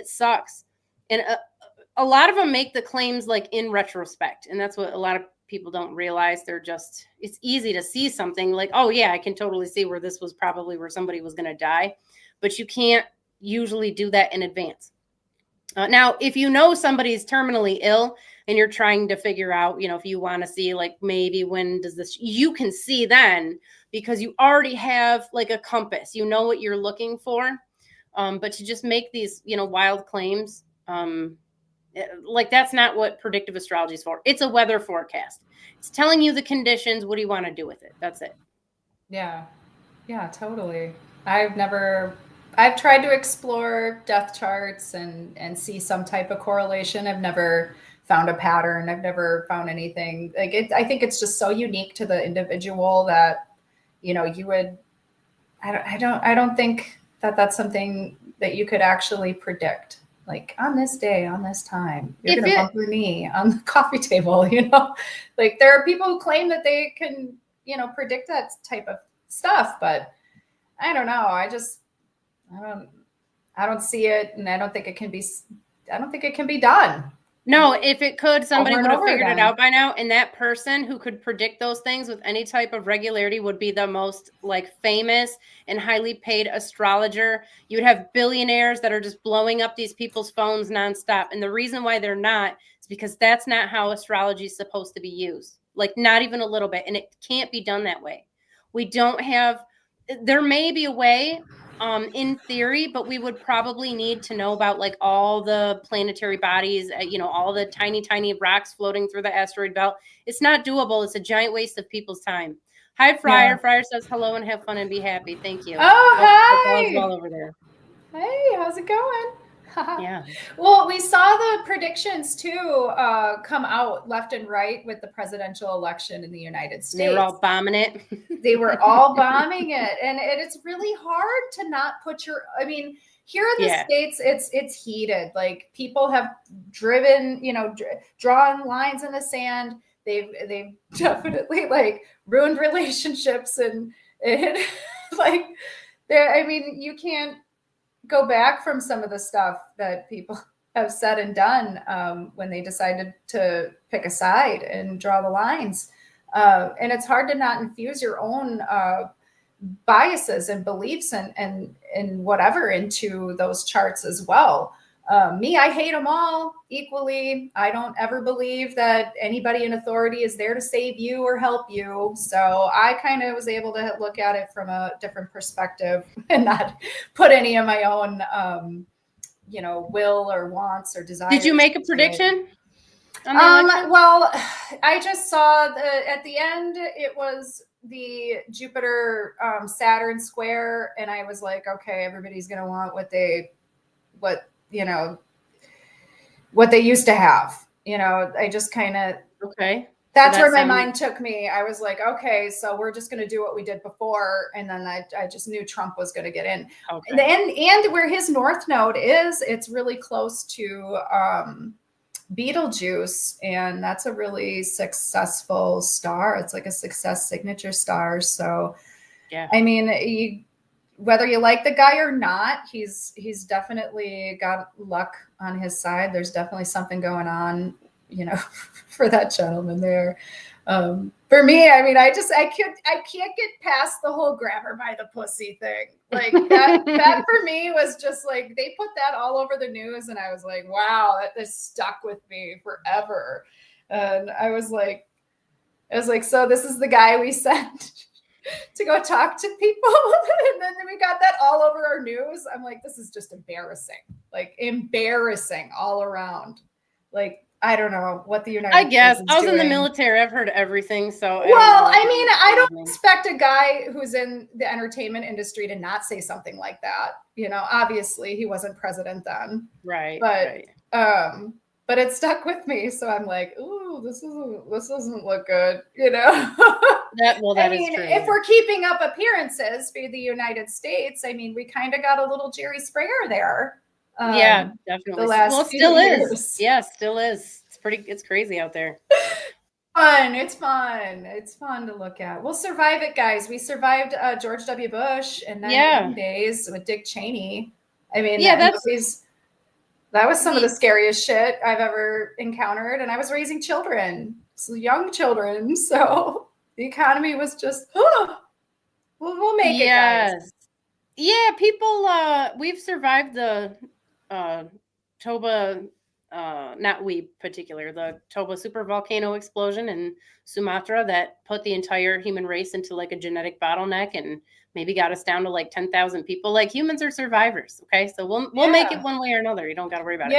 S1: sucks. And a lot of them make the claims like in retrospect. And that's what a lot of people don't realize. It's easy to see something like, oh yeah, I can totally see where this was probably where somebody was going to die, but you can't usually do that in advance. Now, if you know somebody's terminally ill and you're trying to figure out, you know, if you want to see like maybe when does this, you can see then, because you already have like a compass, you know what you're looking for. But to just make these, you know, wild claims, like, that's not what predictive astrology is for. It's a weather forecast. It's telling you the conditions. What do you want to do with it? That's it.
S2: Yeah, totally. I've tried to explore death charts and see some type of correlation. I've never found a pattern. I've never found anything like it. I think it's just so unique to the individual that you know, you would, I don't think that that's something that you could actually predict. Like on this day, on this time, you're going to bump your knee on the coffee table, you know, like there are people who claim that they can, you know, predict that type of stuff, but I don't know. I don't see it. And I don't think it can be done.
S1: No, if it could, somebody would have figured it out by now. And that person who could predict those things with any type of regularity would be the most like famous and highly paid astrologer. You would have billionaires that are just blowing up these people's phones nonstop. And the reason why they're not is because that's not how astrology is supposed to be used. Like not even a little bit. And it can't be done that way. We don't have, there may be a way in theory, but we would probably need to know about like all the planetary bodies, you know, all the tiny rocks floating through the asteroid belt. It's not doable. It's a giant waste of people's time. Hi, Fryer. Yeah. Fryer says hello and have fun and be happy. Thank you.
S2: Oh, hi.
S1: All's well over there.
S2: Hey, how's it going?
S1: Yeah.
S2: Well, we saw the predictions too come out left and right with the presidential election in the United States.
S1: They were all bombing it.
S2: They were all bombing it. And it's really hard to not put your, I mean, here in the States, it's heated. Like people have driven, you know, drawn lines in the sand. They've definitely like ruined relationships and like I mean, you can't go back from some of the stuff that people have said and done when they decided to pick a side and draw the lines. And it's hard to not infuse your own biases and beliefs and whatever into those charts as well. Me, I hate them all equally. I don't ever believe that anybody in authority is there to save you or help you. So I kind of was able to look at it from a different perspective and not put any of my own, you know, will or wants or desires.
S1: Did you make a prediction?
S2: Well, I just saw at the end, it was the Jupiter Saturn square. And I was like, okay, everybody's going to want what you know, what they used to have, you know, I just kind of,
S1: okay.
S2: That's where my mind took me. I was like, okay, so we're just going to do what we did before. And then I just knew Trump was going to get in. Okay. And where his north node is, it's really close to Betelgeuse. And that's a really successful star. It's like a success signature star. So, yeah, I mean, whether you like the guy or not, he's definitely got luck on his side. There's definitely something going on, you know, for that gentleman there. For me, I mean, I can't get past the whole grabber by the pussy thing. Like that for me was just like, they put that all over the news and I was like, wow, that just stuck with me forever. And I was like, so this is the guy we sent to go talk to people. And then we got that all over our news. I'm like, this is just embarrassing, like embarrassing all around. Like, I don't know what the United States is
S1: I was
S2: doing.
S1: In the military. I've heard everything. So,
S2: well, I mean, I don't expect a guy who's in the entertainment industry to not say something like that. You know, obviously he wasn't president then.
S1: Right.
S2: But it stuck with me. So I'm like, ooh, this doesn't look good, you know?
S1: That
S2: I
S1: is
S2: mean,
S1: true.
S2: if we're keeping up appearances for the United States, I mean, we kind of got a little Jerry Springer there.
S1: Yeah, definitely.
S2: The last
S1: still
S2: years.
S1: Is. Yeah, still is. It's crazy out there.
S2: It's fun to look at. We'll survive it, guys. We survived George W. Bush in 9 days with Dick Cheney. I mean, that was some of the scariest shit I've ever encountered. And I was raising children, so young children. So the economy was just, we'll make it, guys.
S1: Yeah, people, we've survived the Toba, not we particular, the Toba super volcano explosion in Sumatra that put the entire human race into like a genetic bottleneck and maybe got us down to like 10,000 people. Like humans are survivors. Okay. So we'll make it one way or another. You don't got to worry about it.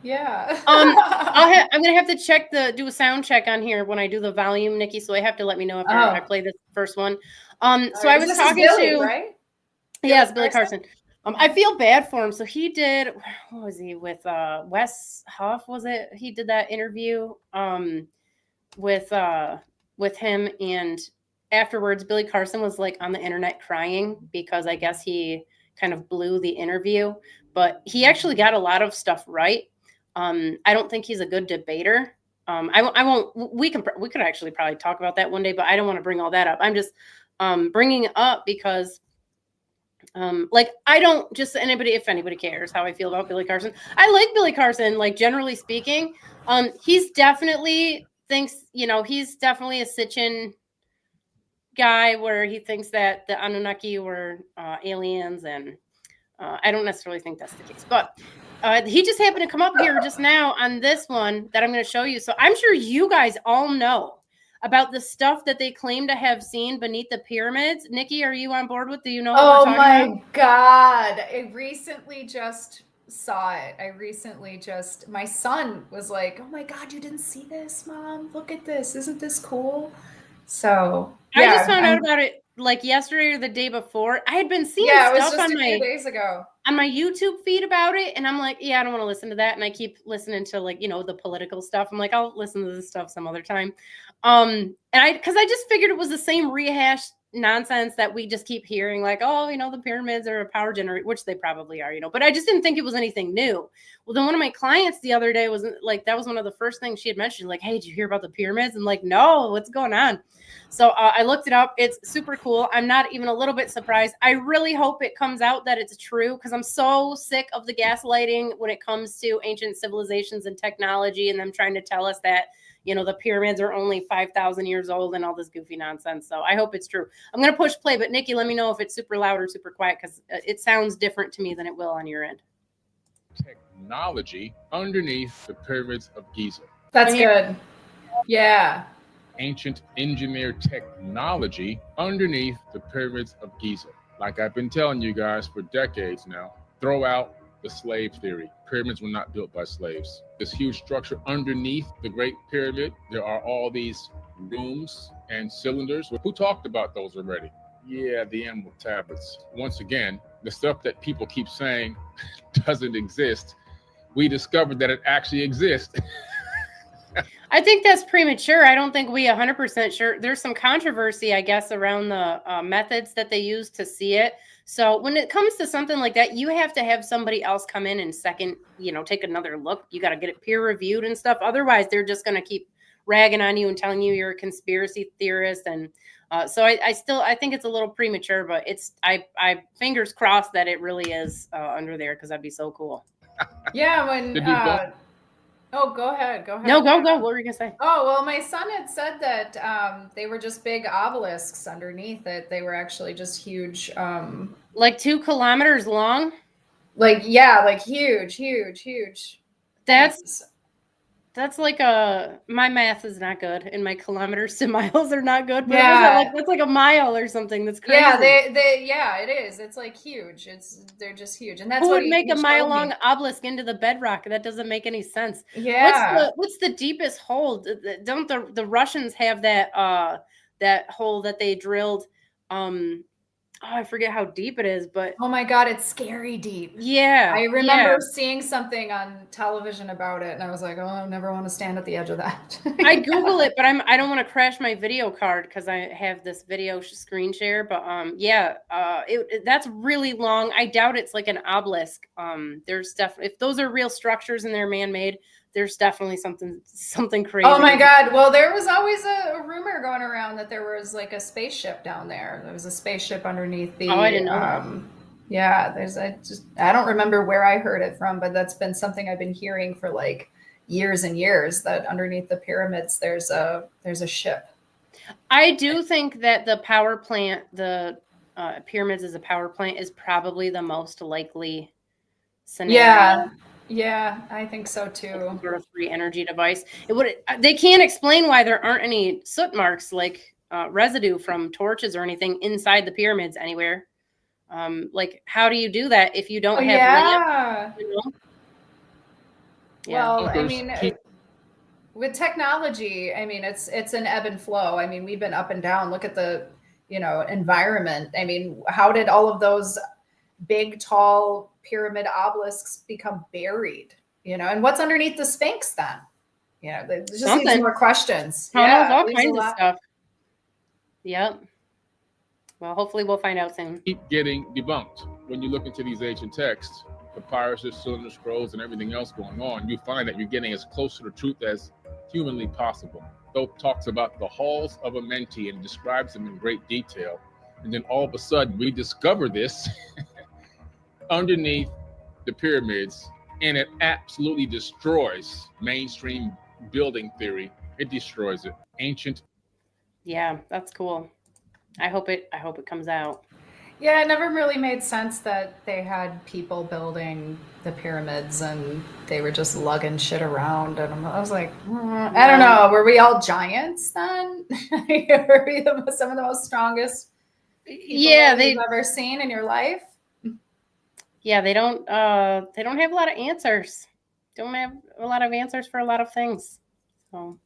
S2: Yeah.
S1: I'm going to have to do a sound check on here when I do the volume, Niki. So I have to let me know after I play this first one. So I was talking
S2: Billy,
S1: to,
S2: right?
S1: Yes, Billy Carson. I feel bad for him. So he did, what was he with Wes Huff? Was it? He did that interview with him and afterwards, Billy Carson was like on the internet crying because I guess he kind of blew the interview, but he actually got a lot of stuff right. I don't think he's a good debater. I won't. We could actually probably talk about that one day, but I don't want to bring all that up. I'm just bringing it up because, like, I don't just anybody if anybody cares how I feel about Billy Carson. I like Billy Carson, like generally speaking. He's definitely thinks he's definitely a Sitchin guy where he thinks that the Anunnaki were aliens, and I don't necessarily think that's the case, but he just happened to come up here just now on this one that I'm going to show you. So I'm sure you guys all know about the stuff that they claim to have seen beneath the pyramids. Niki, are you on board with? Do you know what we're talking about?
S2: Oh my God. I recently just saw it. My son was like, oh my God, you didn't see this, Mom? Look at this. Isn't this cool? So
S1: yeah, I just found out about it like yesterday or the day before. I had been seeing stuff on
S2: a few days ago
S1: on my YouTube feed about it, and I'm like, yeah, I don't want to listen to that. And I keep listening to like the political stuff. I'm like, I'll listen to this stuff some other time. And because I just figured it was the same rehashed nonsense that we just keep hearing, like, oh, the pyramids are a power generator, which they probably are, but I just didn't think it was anything new. Well, then one of my clients the other day was like, that was one of the first things she had mentioned, like, hey, did you hear about the pyramids? I'm like, no, what's going on? So I looked it up. It's super cool. I'm not even a little bit surprised. I really hope it comes out that it's true, because I'm so sick of the gaslighting when it comes to ancient civilizations and technology, and them trying to tell us that the pyramids are only 5,000 years old and all this goofy nonsense. So I hope it's true. I'm going to push play, but Niki, let me know if it's super loud or super quiet, because it sounds different to me than it will on your end.
S3: Technology underneath the pyramids of Giza.
S2: That's good. Yeah.
S3: Ancient engineered technology underneath the pyramids of Giza. Like I've been telling you guys for decades now, throw out the slave theory. Pyramids were not built by slaves. This huge structure underneath the Great Pyramid, there are all these rooms and cylinders. Who talked about those already? Yeah, the emerald tablets. Once again, the stuff that people keep saying doesn't exist, we discovered that it actually exists.
S1: I think that's premature. I don't think we 100% sure. There's some controversy, I guess, around the methods that they use to see it. So when it comes to something like that, you have to have somebody else come in and take another look. You got to get it peer reviewed and stuff. Otherwise, they're just going to keep ragging on you and telling you you're a conspiracy theorist. And so I think it's a little premature, but I fingers crossed that it really is under there, because that'd be so cool.
S2: Yeah, when oh, go ahead.
S1: No, go. What were you gonna say?
S2: Oh, well, my son had said that they were just big obelisks underneath it. They were actually just huge,
S1: like 2 kilometers long.
S2: Like huge.
S1: That's like my math is not good, and my kilometers to miles are not good. But
S2: yeah,
S1: that's like a mile or something. That's crazy.
S2: Yeah, it is. It's like huge. They're just huge, and that's
S1: who would make a mile-long obelisk into the bedrock. That doesn't make any sense.
S2: Yeah.
S1: What's the deepest hole? Don't the Russians have that hole that they drilled? I forget how deep it is, but
S2: oh my God, it's scary deep.
S1: Yeah,
S2: I remember seeing something on television about it, and I was like, oh, I never want to stand at the edge of that.
S1: I Google it, but I don't want to crash my video card because I have this video screen share. But that's really long. I doubt it's like an obelisk. There's definitely, if those are real structures and they're man-made, there's definitely something crazy.
S2: Oh my God. Well, there was always a rumor going around that there was like a spaceship down there. There was a spaceship underneath the.
S1: Oh, I didn't know.
S2: Yeah, I don't remember where I heard it from, but that's been something I've been hearing for like years and years, that underneath the pyramids there's a ship.
S1: I do think that the power plant, the pyramids as a power plant, is probably the most likely scenario.
S2: Yeah, I think so too.
S1: Some sort of free energy device. They can't explain why there aren't any soot marks, like residue from torches or anything inside the pyramids anywhere. Like, how do you do that if you don't have lamp?
S2: Well, I mean, with technology, I mean, it's an ebb and flow. I mean, we've been up and down. Look at the environment. I mean, how did all of those big, tall pyramid obelisks become buried? And what's underneath the Sphinx then? There's just needs more questions.
S1: All kinds of stuff. Yep. Well, hopefully we'll find out soon.
S3: Keep getting debunked. When you look into these ancient texts, papyruses, cylinder scrolls, and everything else going on, you find that you're getting as close to the truth as humanly possible. Though talks about the halls of Amenti and describes them in great detail. And then all of a sudden we discover this underneath the pyramids, and it absolutely destroys mainstream building theory. It destroys it. Ancient.
S1: Yeah, that's cool. I hope it comes out.
S2: Yeah, it never really made sense that they had people building the pyramids and they were just lugging shit around. And I was like, I don't know. Were we all giants then? Were we some of the most strongest people you've ever seen in your life?
S1: Yeah, they don't have a lot of answers. Don't have a lot of answers for a lot of things. So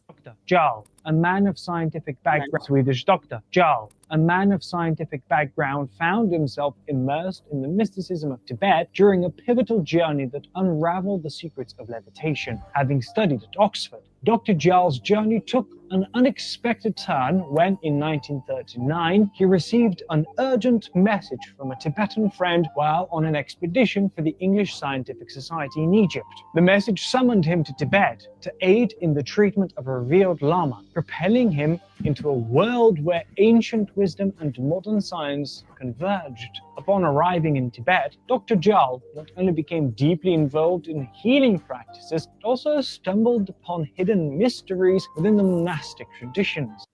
S4: Dr. Jarl, a man of scientific background, Swedish doctor, Jarl, a man of scientific background, found himself immersed in the mysticism of Tibet during a pivotal journey that unraveled the secrets of levitation. Having studied at Oxford, Dr. Jarl's journey took an unexpected turn when, in 1939, he received an urgent message from a Tibetan friend while on an expedition for the English Scientific Society in Egypt. The message summoned him to Tibet to aid in the treatment of a revered lama, propelling him into a world where ancient wisdom and modern science converged. Upon arriving in Tibet, Dr. Jarl not only became deeply involved in healing practices, but also stumbled upon hidden mysteries within the monastic traditions.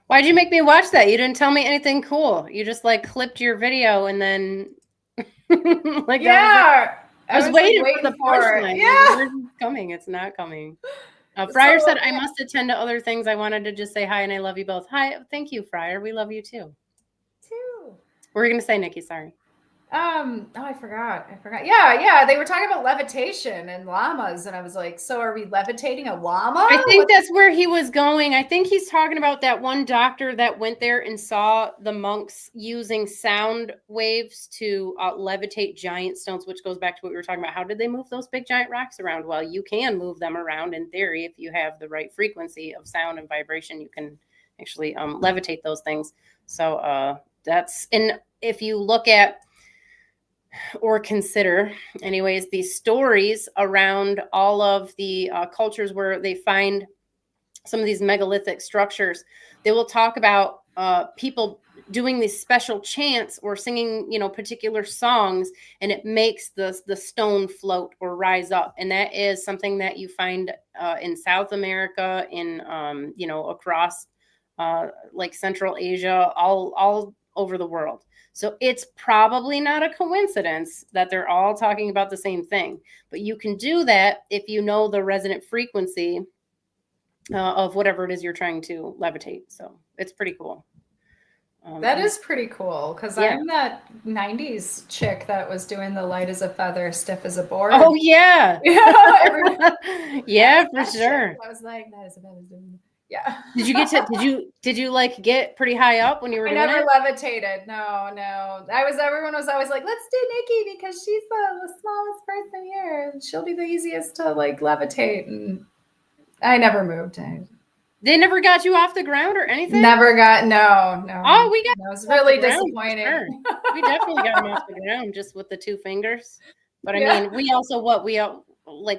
S1: Why'd you make me watch that? You didn't tell me anything cool. You just like clipped your video and then like
S2: yeah,
S1: I was waiting for the
S2: for it.
S1: punchline.
S2: Yeah,
S1: Like, it's coming. It's not coming. Fryer said, I must attend to other things. I wanted to just say hi and I love you both. Hi. Thank you, Fryer. We love you too. What were you going to say, Niki? Sorry.
S2: Oh, I forgot. Yeah. They were talking about levitation and llamas. And I was like, so are we levitating a llama?
S1: I think that's where he was going. I think he's talking about that one doctor that went there and saw the monks using sound waves to levitate giant stones, which goes back to what we were talking about. How did they move those big giant rocks around? Well, you can move them around in theory. If you have the right frequency of sound and vibration, you can actually levitate those things. So that's, and if you look at or consider anyways, these stories around all of the cultures where they find some of these megalithic structures, they will talk about people doing these special chants or singing, particular songs, and it makes the stone float or rise up. And that is something that you find in South America, in, across like Central Asia, all over the world. So it's probably not a coincidence that they're all talking about the same thing. But you can do that if you know the resonant frequency of whatever it is you're trying to levitate. So it's pretty cool.
S2: That is pretty cool, because I'm that 90s chick that was doing the light as a feather, stiff as a board.
S1: Oh, yeah. Yeah, for sure.
S2: I was like, that is a feather. Yeah.
S1: Did you like get pretty high up when you were doing it?
S2: I never levitated. No. Everyone was always like, let's do Niki because she's the smallest person here. She'll be the easiest to like levitate. And I never moved.
S1: They never got you off the ground or anything?
S2: Never got, no.
S1: Oh, we got.
S2: That was really disappointing.
S1: Sure. We definitely got them off the ground just with the 2 fingers. But I mean, we also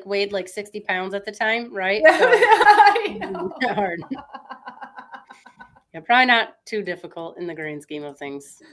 S1: weighed like 60 pounds at the time, right? So, hard. Yeah, probably not too difficult in the grand scheme of things.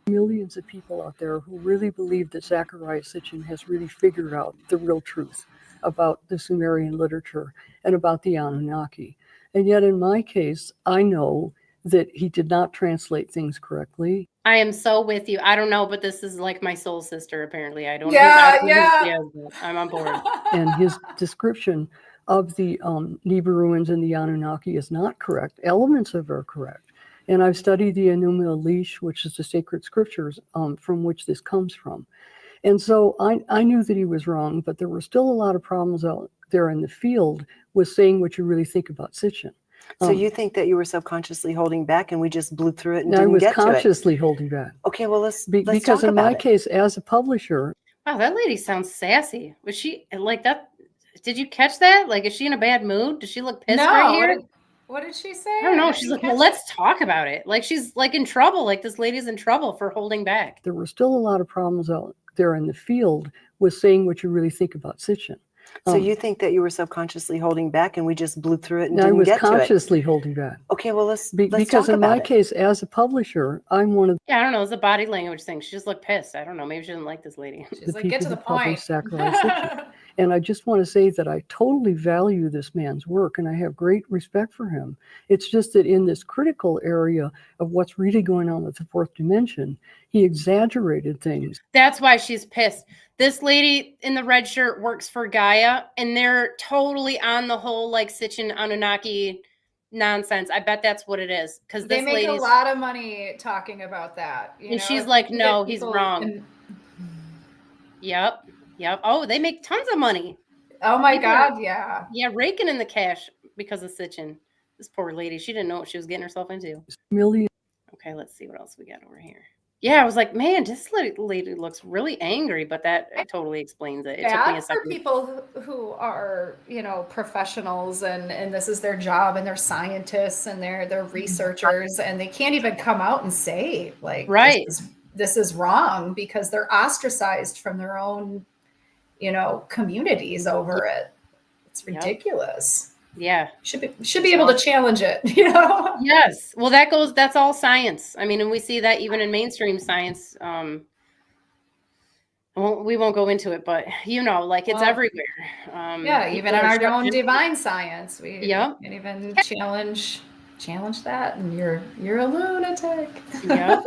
S5: Millions of people out there who really believe that Zecharia Sitchin has really figured out the real truth about the Sumerian literature and about the Anunnaki. And yet in my case, I know that he did not translate things correctly.
S1: I am so with you. I don't know, but this is like my soul sister, apparently. I don't know. I'm on board.
S5: And his description of the Nibiru ruins and the Anunnaki is not correct. Elements of it are correct. And I've studied the Enuma Elish, which is the sacred scriptures from which this comes from. And so I knew that he was wrong, but there were still a lot of problems out there in the field with saying what you really think about Sitchin.
S6: So you think that you were subconsciously holding back and we just blew through it and didn't get to it?
S5: I was consciously holding back.
S6: Okay, well, let's
S5: because in my case, as a publisher.
S1: Wow, that lady sounds sassy. Was she like that? Did you catch that? Like, is she in a bad mood? Does she look pissed right here?
S2: What did she say?
S1: I don't know.
S2: I
S1: She's
S2: didn't
S1: like, well,
S2: catch
S1: let's talk about it. Like she's like in trouble. Like this lady's in trouble for holding back.
S5: There were still a lot of problems out there in the field with saying what you really think about Sitchin.
S6: So you think that you were subconsciously holding back and we just blew through it and
S5: I
S6: didn't
S5: was
S6: get to it?
S5: consciously holding back.
S6: Okay, well, let's
S5: Because
S6: talk
S5: in my
S6: about it.
S5: case, as a publisher, I'm one of
S1: Yeah, I don't know. It's a body language thing. She just looked pissed. I don't know. Maybe she didn't like this lady.
S2: She's
S5: the
S2: like,
S5: people
S2: get to
S5: who
S2: the point.
S5: publish Saccharine Sitchin. And I just want to say that I totally value this man's work and I have great respect for him. It's just that in this critical area of what's really going on with the fourth dimension, he exaggerated things.
S1: That's why she's pissed. This lady in the red shirt works for Gaia, and they're totally on the whole like Sitchin Anunnaki nonsense. I bet that's what it is. Because
S2: They
S1: this
S2: make
S1: lady's
S2: a lot of money talking about that. You
S1: and
S2: know,
S1: she's
S2: if
S1: like,
S2: you can get
S1: no, he's
S2: people
S1: wrong.
S2: in-
S1: Yep. Oh, they make tons of money.
S2: Oh my
S1: People are-
S2: God, yeah.
S1: Yeah, raking in the cash because of Sitchin. This poor lady, she didn't know what she was getting herself into.
S5: Million.
S1: Okay, let's see what else we got over here. Yeah, I was like, man, this lady looks really angry, but that totally explains it. It took me a
S2: Bad for
S1: second.
S2: people who are, you know, professionals and this is their job and they're scientists and they're researchers and they can't even come out and say like,
S1: Right.
S2: this is wrong because they're ostracized from their own, you know, communities over it. It's ridiculous.
S1: Yeah.
S2: Should be able to challenge it, you know?
S1: Yes. Well, that's all science. I mean, and we see that even in mainstream science. We won't go into it, but you know, like it's everywhere.
S2: Yeah, even in our own divine science, we can even challenge that, and you're a lunatic.
S1: Yep.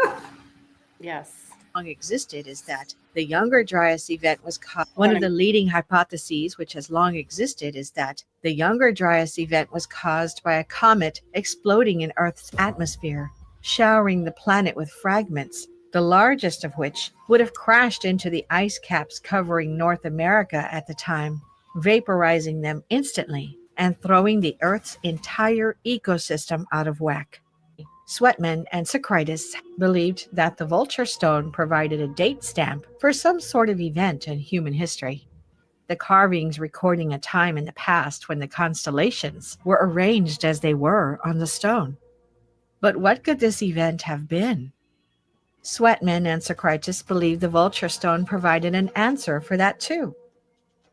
S1: Yes.
S7: Long existed is that the Younger Dryas event was caused. One of the leading hypotheses which has long existed is that the Younger Dryas event was caused by a comet exploding in Earth's atmosphere, showering the planet with fragments, the largest of which would have crashed into the ice caps covering North America at the time, vaporizing them instantly and throwing the Earth's entire ecosystem out of whack. Sweatman and Socrates believed that the vulture stone provided a date stamp for some sort of event in human history, the carvings recording a time in the past when the constellations were arranged as they were on the stone. But what could this event have been? Sweatman and Socrates believed the vulture stone provided an answer for that too.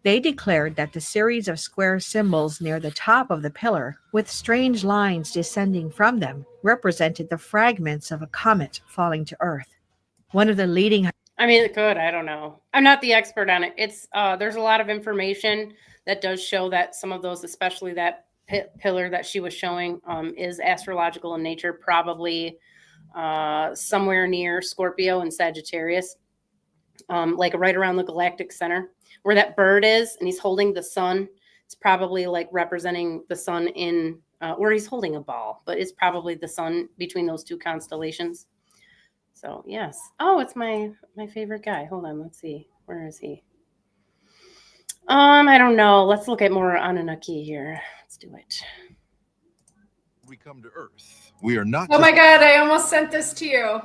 S7: They declared that the series of square symbols near the top of the pillar, with strange lines descending from them, represented the fragments of a comet falling to Earth. One of the leading...
S1: I mean, it could. I don't know. I'm not the expert on it. It's there's a lot of information that does show that some of those, especially that pillar that she was showing, is astrological in nature, probably somewhere near Scorpio and Sagittarius, like right around the galactic center. Where that bird is, and he's holding the sun. It's probably like representing the sun in, or he's holding a ball, but it's probably the sun between those two constellations. So yes. Oh, it's my favorite guy. Hold on, let's see. Where is he? I don't know. Let's look at more Anunnaki here. Let's do it.
S8: We come to Earth. We are not.
S2: Oh my God, I almost sent this to you.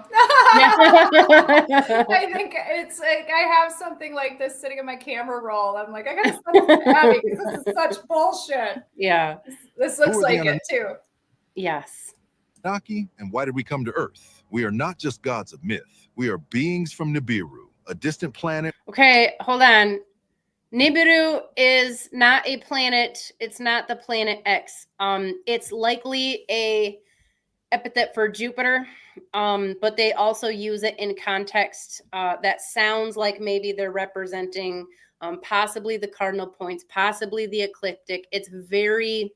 S2: I think it's like I have something like this sitting in my camera roll. I'm like, I gotta send this to Abby because this is such bullshit.
S1: Yeah.
S2: This looks like it too.
S1: Yes.
S8: Niki, and why did we come to Earth? We are not just gods of myth. We are beings from Nibiru, a distant planet.
S1: Okay, hold on. Nibiru is not a planet. It's not the planet X. It's likely a epithet for Jupiter, but they also use it in context that sounds like maybe they're representing possibly the cardinal points, possibly the ecliptic. It's very,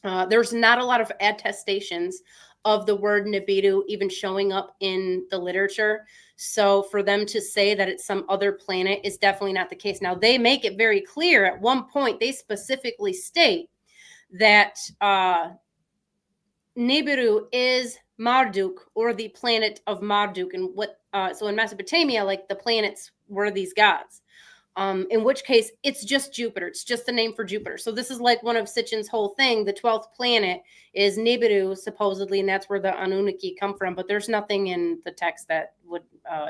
S1: there's not a lot of attestations of the word Nibiru even showing up in the literature. So for them to say that it's some other planet is definitely not the case. Now, they make it very clear at one point, they specifically state that Nibiru is Marduk, or the planet of Marduk. And what, so in Mesopotamia, like the planets were these gods. in which case it's just Jupiter. It's just the name for Jupiter. So this is like one of Sitchin's whole thing. The 12th planet is Nibiru, supposedly, and that's where the Anunnaki come from. But there's nothing in the text that would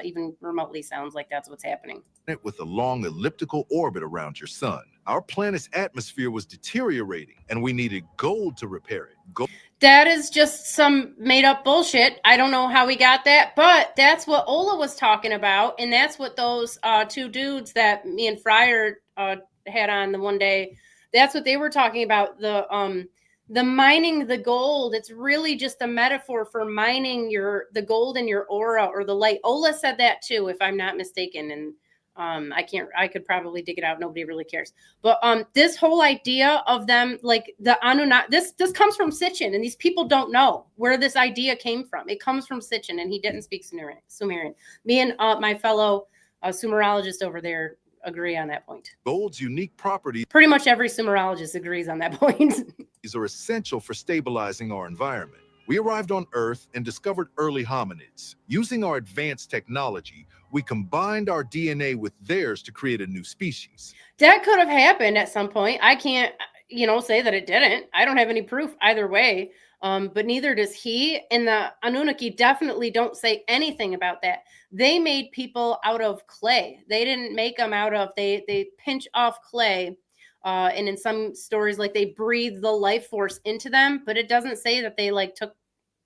S1: even remotely sounds like that's what's happening.
S8: With a long elliptical orbit around your sun. Our planet's atmosphere was deteriorating, and we needed gold to repair it.
S1: That is just some made up bullshit. I don't know how we got that, but that's what Ola was talking about. And that's what those two dudes that me and Fryer had on the one day, that's what they were talking about. The mining the gold. It's really just a metaphor for mining the gold in your aura or the light. Ola said that too, if I'm not mistaken. And I could probably dig it out. Nobody really cares. But this whole idea of them, like the Anunnaki, this comes from Sitchin, and these people don't know where this idea came from. It comes from Sitchin, and he didn't speak Sumerian. Me and my fellow Sumerologist over there agree on that point.
S8: Gold's unique properties.
S1: Pretty much every Sumerologist agrees on that point.
S8: These are essential for stabilizing our environment. We arrived on Earth and discovered early hominids. Using our advanced technology, we combined our DNA with theirs to create a new species.
S1: That could have happened at some point. I can't, say that it didn't. I don't have any proof either way. But neither does he. And the Anunnaki definitely don't say anything about that. They made people out of clay. They didn't make them out of, they pinch off clay. And in some stories, like they breathe the life force into them, but it doesn't say that they like took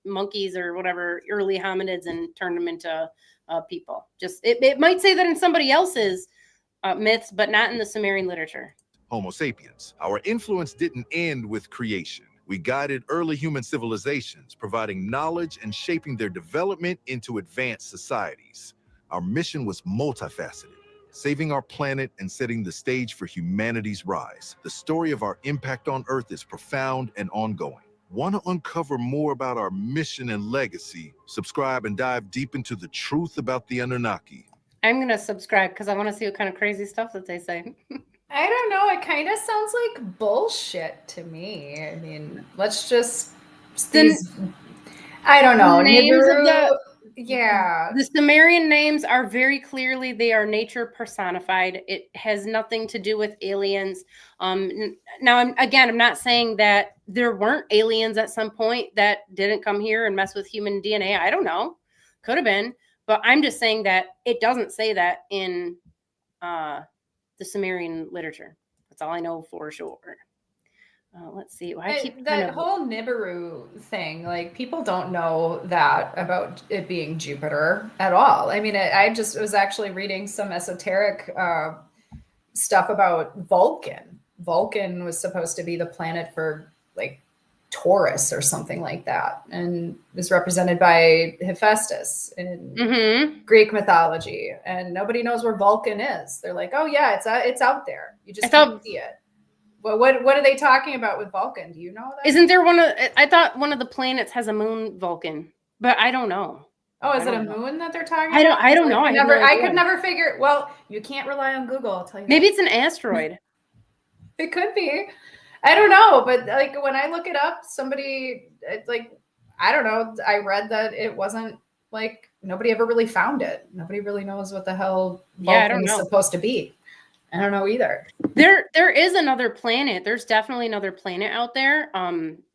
S1: monkeys or whatever early hominids and turned them into people. Just it might say that in somebody else's myths, but not in the Sumerian literature.
S8: Homo sapiens. Our influence didn't end with creation. We guided early human civilizations, providing knowledge and shaping their development into advanced societies. Our mission was multifaceted, saving our planet and setting the stage for humanity's rise. The story of our impact on Earth is profound and ongoing. Want to uncover more about our mission and legacy? Subscribe and dive deep into the truth about the Anunnaki.
S1: I'm going to subscribe because I want to see what kind of crazy stuff that they say.
S2: I don't know. It kind of sounds like bullshit to me. I mean, let's just... I don't know.
S1: Names of
S2: the
S1: Sumerian names are very clearly, they are nature personified. It has nothing to do with aliens. Now, I'm not saying that there weren't aliens at some point that didn't come here and mess with human DNA. I don't know. Could have been. But I'm just saying that it doesn't say that in the Sumerian literature. That's all I know for sure. Let's see.
S2: That whole Nibiru thing, like people don't know that about it being Jupiter at all. I mean, I just was actually reading some esoteric stuff about Vulcan. Vulcan was supposed to be the planet for like Taurus or something like that, and was represented by Hephaestus in Greek mythology. And nobody knows where Vulcan is. They're like, oh yeah, it's out there. You just can't see it. Well, what are they talking about with Vulcan? Do you know that?
S1: Isn't there I thought one of the planets has a moon Vulcan, but I don't know.
S2: Oh, is it a moon that they're talking about?
S1: I don't know.
S2: I could never figure. Well, you can't rely on Google. I'll tell you.
S1: Maybe it's an asteroid.
S2: It could be. I don't know, but like when I look it up, somebody like I don't know. I read that it wasn't like nobody ever really found it. Nobody really knows what the hell Vulcan is supposed to be. I don't know either.
S1: There is another planet. There's definitely another planet out there.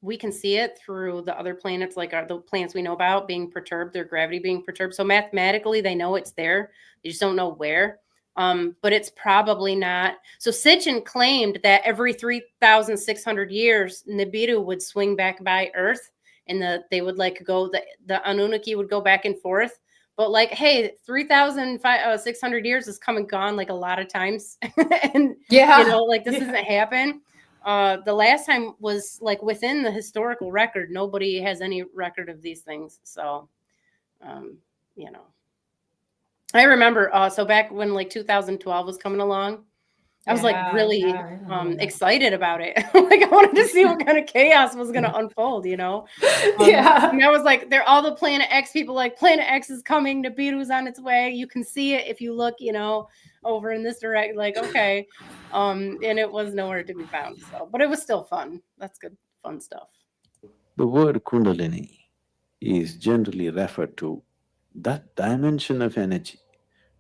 S1: We can see it through the other planets, like the planets we know about being perturbed, their gravity being perturbed. So mathematically, they know it's there. They just don't know where. But it's probably not. So Sitchin claimed that every 3,600 years, Nibiru would swing back by Earth, and they would like go. The Anunnaki would go back and forth. But like, hey, 3,600 years has come and gone like a lot of times. And, this doesn't happen. The last time was like within the historical record. Nobody has any record of these things. So, I remember, so back when like 2012 was coming along, I was like really excited about it. Like I wanted to see what kind of chaos was going to unfold, And I was like, all the Planet X people, like Planet X is coming, Nibiru's on its way. You can see it if you look, over in this direction, like, okay. And it was nowhere to be found. So, but it was still fun. That's good, fun stuff.
S9: The word Kundalini is generally referred to that dimension of energy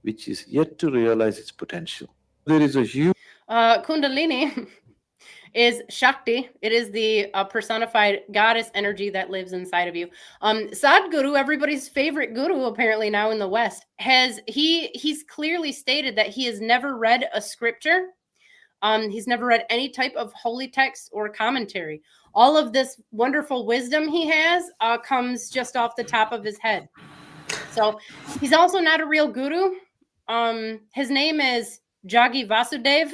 S9: which is yet to realize its potential. There is a huge
S1: Kundalini is Shakti. It is the personified goddess energy that lives inside of you. Sadhguru, everybody's favorite guru apparently now in the West, he's clearly stated that he has never read a scripture. He's never read any type of holy text or commentary. All of this wonderful wisdom he has comes just off the top of his head. So he's also not a real guru. His name is Jagi Vasudev,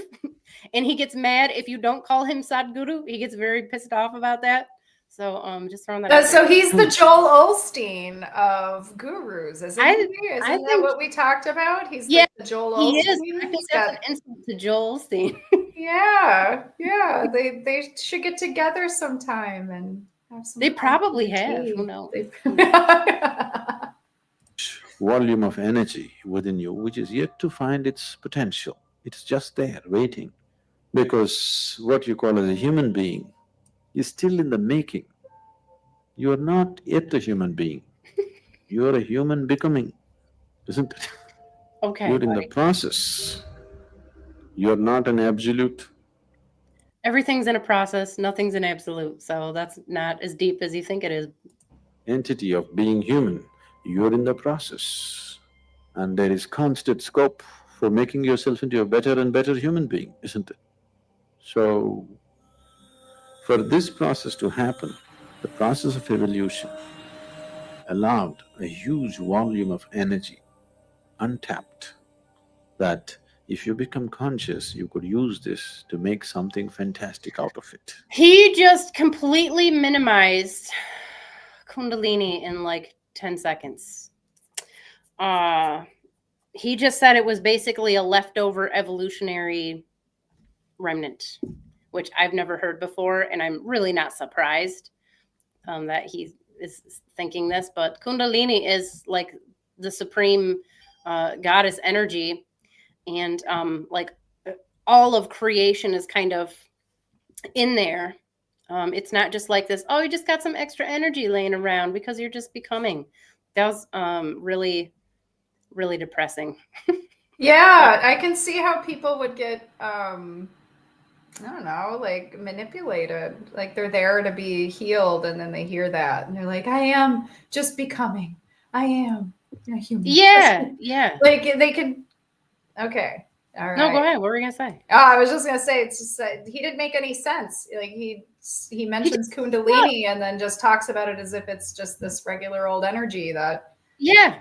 S1: and he gets mad if you don't call him Sadhguru. He gets very pissed off about that. So just throwing that out
S2: So
S1: there.
S2: he's the Joel Osteen of gurus, isn't he? Isn't that what we talked about? He's like the Joel Osteen.
S1: He is. I think that's an insult to Joel Osteen.
S2: Yeah. They should get together sometime and have some.
S1: They probably have. Who knows?
S9: volume of energy within you which is yet to find its potential. It's just there, waiting. Because what you call as a human being is still in the making. You are not yet a human being. You are a human becoming, isn't it?
S1: Okay.
S9: You're in the process. You're not an absolute.
S1: Everything's in a process, nothing's an absolute. So that's not as deep as you think it is.
S9: Entity of being human. You're in the process. And there is constant scope for making yourself into a better and better human being, isn't it? So, for this process to happen, the process of evolution allowed a huge volume of energy, untapped, that if you become conscious, you could use this to make something fantastic out of it.
S1: He just completely minimized Kundalini in like 10 seconds. He just said it was basically a leftover evolutionary remnant, which I've never heard before, and I'm really not surprised that he is thinking this, but Kundalini is like the supreme goddess energy, and like all of creation is kind of in there. It's not just like this, oh, you just got some extra energy laying around because you're just becoming. That was really, really depressing.
S2: Yeah, I can see how people would get I don't know, like manipulated. Like they're there to be healed, and then they hear that and they're like, I am just becoming. I am a human.
S1: Yeah.
S2: Like they could. Okay. All right.
S1: No, go ahead. What were we gonna say?
S2: Oh, I was just gonna say, it's just he didn't make any sense. Like he mentions Kundalini and then just talks about it as if it's just this regular old energy that.
S1: Yeah.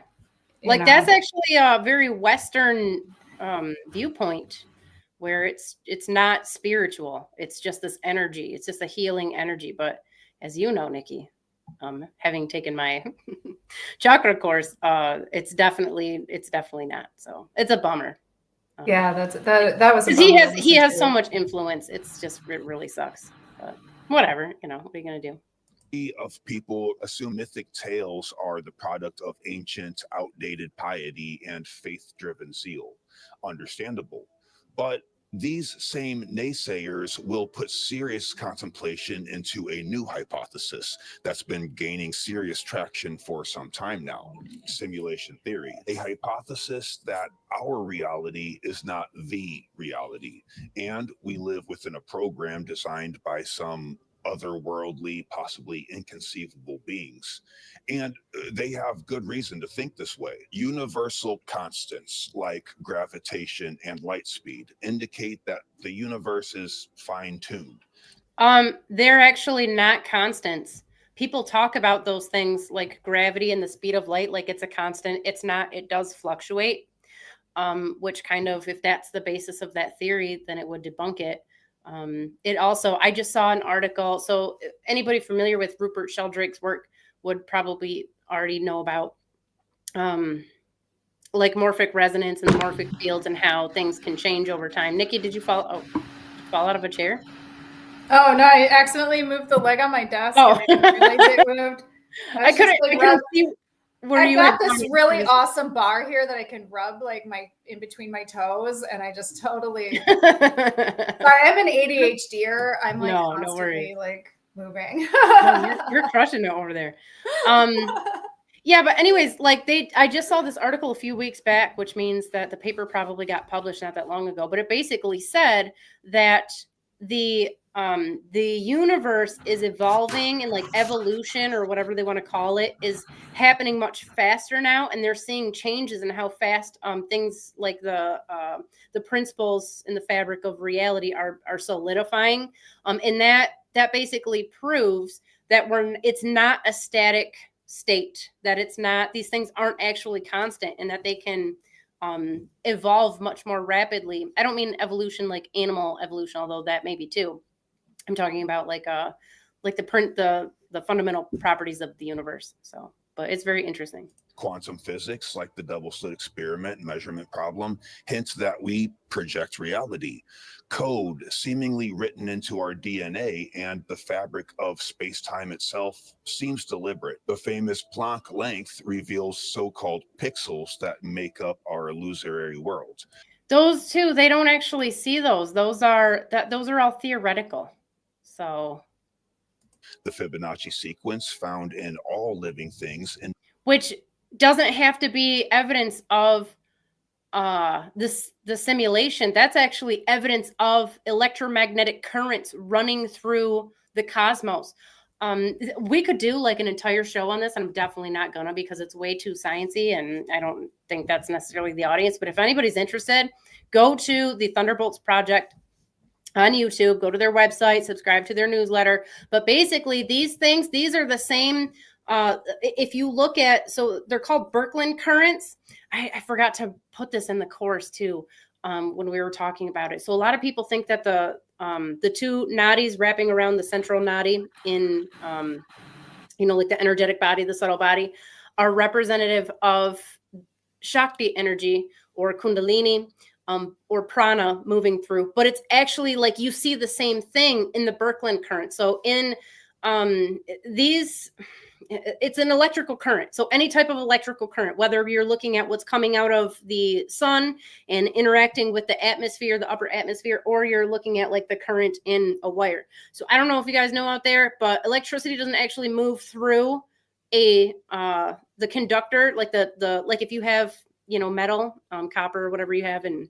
S1: Like that's actually a very Western viewpoint, where it's not spiritual. It's just this energy. It's just a healing energy. But as you know, Niki, having taken my chakra course, it's definitely not. So it's a bummer.
S2: Yeah, that was.
S1: He has so much influence. It's just, it really sucks. But whatever, what are you gonna do?
S10: Of people assume mythic tales are the product of ancient, outdated piety and faith-driven zeal. Understandable. But these same naysayers will put serious contemplation into a new hypothesis that's been gaining serious traction for some time now: simulation theory. A hypothesis that our reality is not the reality, and we live within a program designed by some otherworldly, possibly inconceivable beings. And they have good reason to think this way. Universal constants like gravitation and light speed indicate that the universe is fine-tuned.
S1: They're actually not constants. People talk about those things like gravity and the speed of light like it's a constant. It's not. It does fluctuate, which kind of, if that's the basis of that theory, then it would debunk it. It also, I just saw an article. So anybody familiar with Rupert Sheldrake's work would probably already know about like morphic resonance and morphic fields and how things can change over time. Niki, did you fall out of a chair?
S2: Oh no, I accidentally moved the leg on my desk.
S1: Oh,
S2: and I didn't realize it moved.
S1: I couldn't see where you
S2: got this really awesome bar here that I can rub like in between my toes, and I just totally. Sorry, I'm an ADHDer. I'm like constantly like moving.
S1: You're crushing it over there. Yeah, but anyways, like I just saw this article a few weeks back, which means that the paper probably got published not that long ago, but it basically said that the universe is evolving, and like evolution or whatever they want to call it is happening much faster now, and they're seeing changes in how fast things like the principles in the fabric of reality are solidifying, and that basically proves that it's not a static state, that it's not, these things aren't actually constant, and that they can evolve much more rapidly. I don't mean evolution like animal evolution, although that may be too. I'm talking about like the fundamental properties of the universe. So, but it's very interesting.
S10: Quantum physics, like the double slit experiment measurement problem, hints that we project reality. Code seemingly written into our DNA and the fabric of space-time itself seems deliberate. The famous Planck length reveals so-called pixels that make up our illusory world.
S1: Those two, they don't actually see those. Those are all theoretical. So
S10: the Fibonacci sequence found in all living things, and
S1: which doesn't have to be evidence of the simulation. That's actually evidence of electromagnetic currents running through the cosmos. We could do like an entire show on this. I'm definitely not gonna, because it's way too sciencey, and I don't think that's necessarily the audience. But if anybody's interested, go to the Thunderbolts Project on YouTube, go to their website, subscribe to their newsletter. But basically these things, these are the same. If you look at, so they're called Birkeland currents. I forgot to put this in the course too, when we were talking about it. So a lot of people think that the two nadis wrapping around the central nadi in, like the energetic body, the subtle body, are representative of Shakti energy or Kundalini, or prana moving through. But it's actually like you see the same thing in the Birkeland current. So in these, it's an electrical current. So any type of electrical current, whether you're looking at what's coming out of the sun and interacting with the atmosphere, the upper atmosphere, or you're looking at like the current in a wire. So I don't know if you guys know out there, but electricity doesn't actually move through the conductor, like like if you have, metal, copper, or whatever you have, and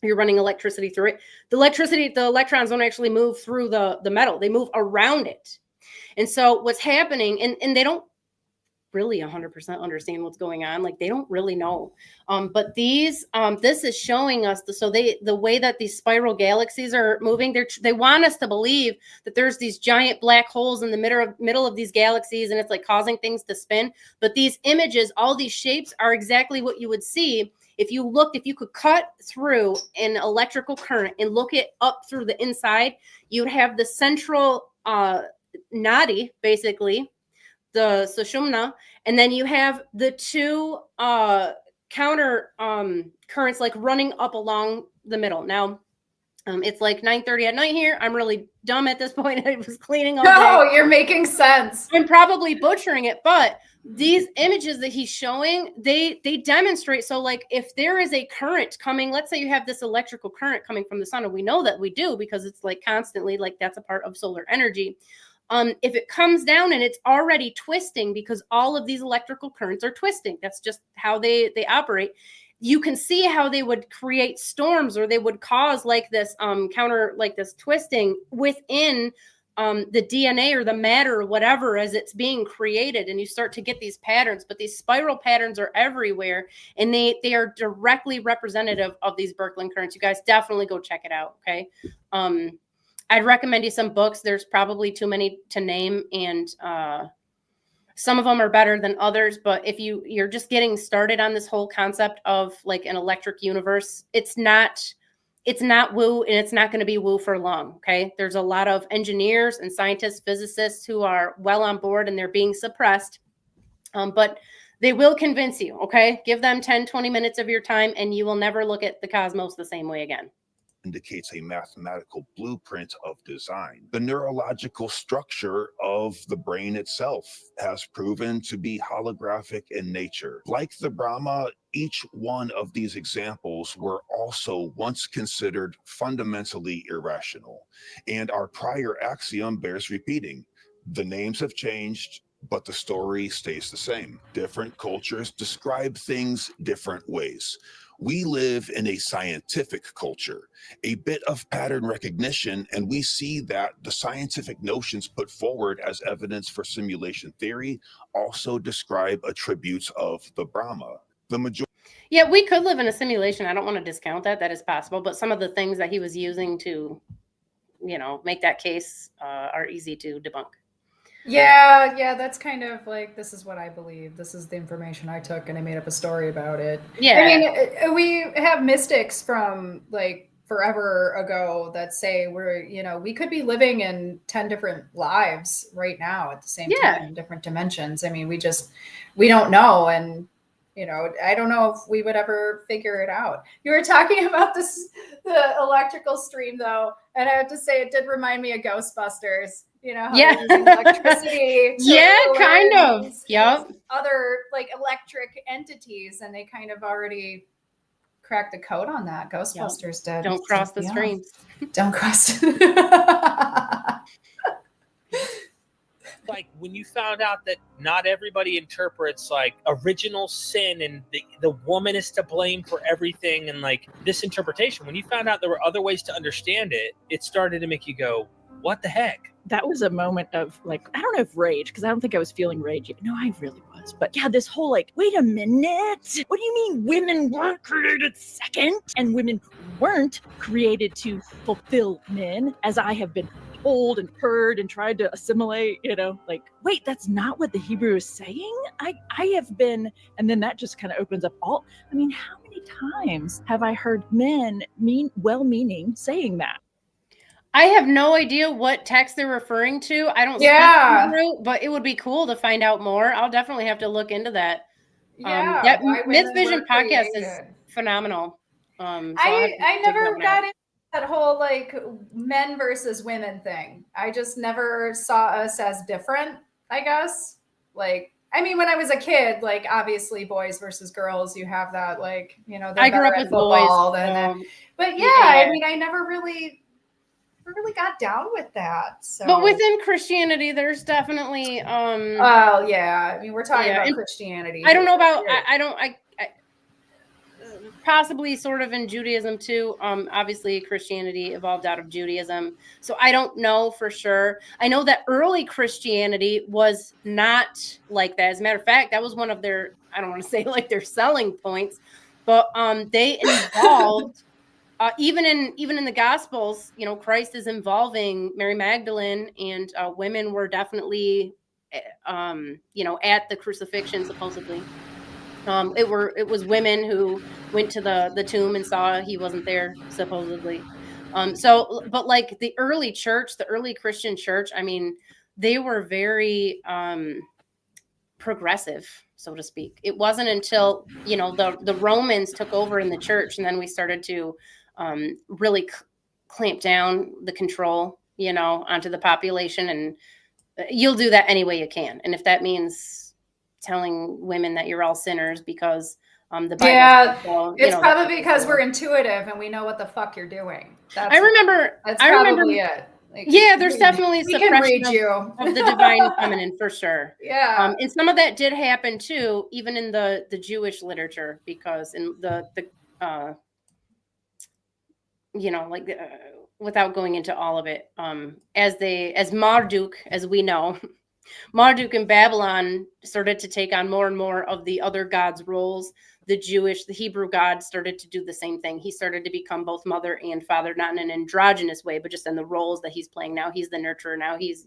S1: you're running electricity through it. The electrons don't actually move through the metal. They move around it. And so what's happening, and they don't really 100% understand what's going on. Like they don't really know. But this is showing us the way that these spiral galaxies are moving. They want us to believe that there's these giant black holes in the middle of these galaxies, and it's like causing things to spin. But these images, all these shapes, are exactly what you would see if you could cut through an electrical current and look it up through the inside. You'd have the central nadi, basically, the sushumna, and then you have the two counter currents like running up along the middle. Now, it's like 9:30 at night here. I'm really dumb at this point. I was cleaning all day.
S2: No, you're making sense.
S1: I'm probably butchering it, but these images that he's showing, they demonstrate. So like if there is a current coming, let's say you have this electrical current coming from the sun, and we know that we do because it's like constantly, like that's a part of solar energy. If it comes down and it's already twisting, because all of these electrical currents are twisting, that's just how they operate. You can see how they would create storms, or they would cause like this like this twisting within the DNA or the matter or whatever as it's being created, and you start to get these patterns. But these spiral patterns are everywhere, and they are directly representative of these Birkeland currents. You guys definitely go check it out. Okay. I'd recommend you some books. There's probably too many to name, and some of them are better than others. But if you're just getting started on this whole concept of like an electric universe, it's not woo, and it's not going to be woo for long. Okay. There's a lot of engineers and scientists, physicists who are well on board, and they're being suppressed. But they will convince you. Okay. Give them 10, 20 minutes of your time, and you will never look at the cosmos the same way again.
S10: Indicates a mathematical blueprint of design. The neurological structure of the brain itself has proven to be holographic in nature. Like the Brahma, each one of these examples were also once considered fundamentally irrational, and our prior axiom bears repeating. The names have changed, but the story stays the same. Different cultures describe things different ways. We live in a scientific culture, a bit of pattern recognition, and we see that the scientific notions put forward as evidence for simulation theory also describe attributes of the Brahma. The majority.
S1: Yeah, we could live in a simulation. I don't want to discount that. That is possible. But some of the things that he was using to, make that case are easy to debunk.
S2: Yeah, that's kind of like, this is what I believe. This is the information I took, and I made up a story about it.
S1: Yeah.
S2: I mean, we have mystics from like forever ago that say we could be living in 10 different lives right now at the same time, in different dimensions. I mean, we don't know. And, I don't know if we would ever figure it out. You were talking about the electrical stream though. And I have to say, it did remind me of Ghostbusters. How they're using electricity.
S1: Kind of. Yep.
S2: Other like electric entities, and they kind of already cracked the code on that. Ghostbusters did.
S1: Don't cross the streams.
S2: Don't cross.
S11: Like when you found out that not everybody interprets like original sin and the woman is to blame for everything, and like this interpretation, when you found out there were other ways to understand it, it started to make you go, what the heck?
S12: That was a moment of like, I don't know if rage, because I don't think I was feeling rage. No, I really was. But yeah, this whole like, wait a minute. What do you mean women weren't created second? And women weren't created to fulfill men, as I have been told and heard and tried to assimilate, like, wait, that's not what the Hebrew is saying? I have been, and then that just kind of opens up how many times have I heard men well-meaning saying that?
S1: I have no idea what text they're referring to. I don't speak Hebrew, but it would be cool to find out more. I'll definitely have to look into that. That Myth Vision podcast is phenomenal.
S2: I never got into that whole like men versus women thing. I just never saw us as different, I guess. Like, I mean, when I was a kid, like obviously boys versus girls, you have that like,
S1: I grew up with boys.
S2: But I mean, I never really got down with that. So,
S1: but within Christianity, there's definitely
S2: I mean, we're talking about Christianity.
S1: I don't know about I possibly sort of in Judaism too. Obviously Christianity evolved out of Judaism, so I don't know for sure. I know that early Christianity was not like that. As a matter of fact, that was one of their, I don't want to say like their selling points, but they involved even in the Gospels, Christ is involving Mary Magdalene, and women were definitely, at the crucifixion supposedly. It was women who went to the tomb and saw he wasn't there supposedly. But like the early church, the early Christian church, I mean, they were very progressive, so to speak. It wasn't until the Romans took over in the church, and then we started to really clamp down the control, onto the population. And you'll do that any way you can. And if that means telling women that you're all sinners because the Bible,
S2: it's probably because we're intuitive and we know what the fuck you're doing.
S1: I remember
S2: it. Like,
S1: there's definitely suppression of the divine feminine for sure. And some of that did happen too, even in the Jewish literature, because in without going into all of it, as Marduk, as we know, Marduk in Babylon started to take on more and more of the other gods' roles. The Hebrew God started to do the same thing. He started to become both mother and father, not in an androgynous way, but just in the roles that he's playing. Now he's the nurturer. Now he's,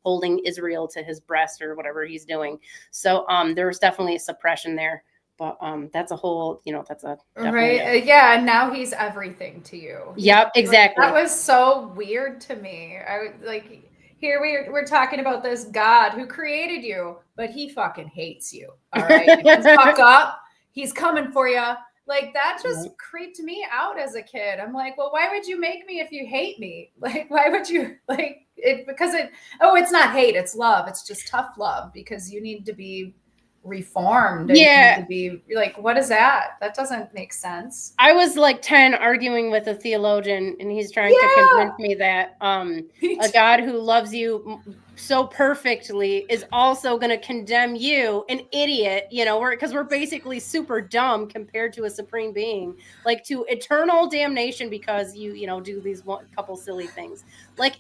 S1: holding Israel to his breast or whatever he's doing. So there was definitely a suppression there. But that's a whole, that's a
S2: right. Yeah. And now he's everything to you.
S1: Yep, exactly.
S2: That was so weird to me. I like, here we're talking about this God who created you, but he fucking hates you. All right. If you fuck up, he's coming for you. Like that just creeped me out as a kid. I'm like, well, why would you make me if you hate me? Like, why would you it's not hate, it's love. It's just tough love, because you need to be reformed. And
S1: Yeah.
S2: need to be like, what is that? That doesn't make sense.
S1: I was like 10 arguing with a theologian, and he's trying to convince me that a God who loves you so perfectly is also going to condemn you, an idiot, you know, because we're basically super dumb compared to a supreme being, like to eternal damnation because you know, do these couple silly things. Like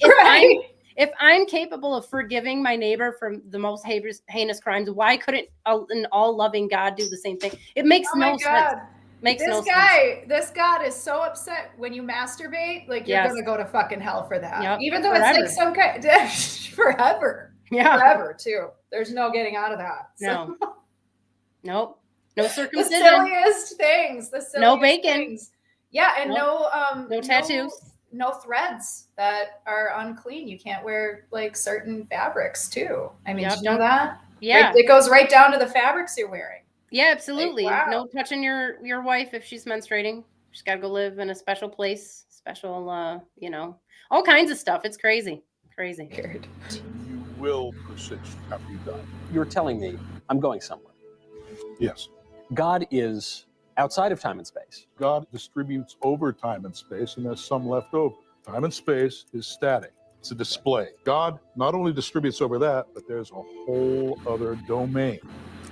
S1: if I'm capable of forgiving my neighbor from the most heinous crimes, why couldn't an all-loving God do the same thing? It makes no sense. Makes no sense.
S2: This God is so upset when you masturbate, like you're gonna go to fucking hell for that.
S1: Yep.
S2: Even though
S1: Forever.
S2: it's like some kind forever.
S1: Yeah.
S2: Forever too. There's no getting out of that.
S1: No. Nope. No
S2: The
S1: circumcision.
S2: silliest things. The silliest
S1: No bacon.
S2: things. Yeah, and
S1: no tattoos.
S2: No threads that are unclean. You can't wear like certain fabrics too. I mean, did you know that?
S1: Yeah.
S2: Right, it goes right down to the fabrics you're wearing.
S1: Yeah, absolutely.
S2: Like, wow.
S1: No touching your wife if she's menstruating. She's got to go live in a special place, special, you know, all kinds of stuff. It's crazy. Crazy.
S10: You will persist after you die.
S13: You're telling me I'm going somewhere.
S10: Yes.
S13: God is outside of time and space.
S10: God distributes over time and space, and there's some left over. Time and space is static. It's a display. God not only distributes over that, but there's a whole other domain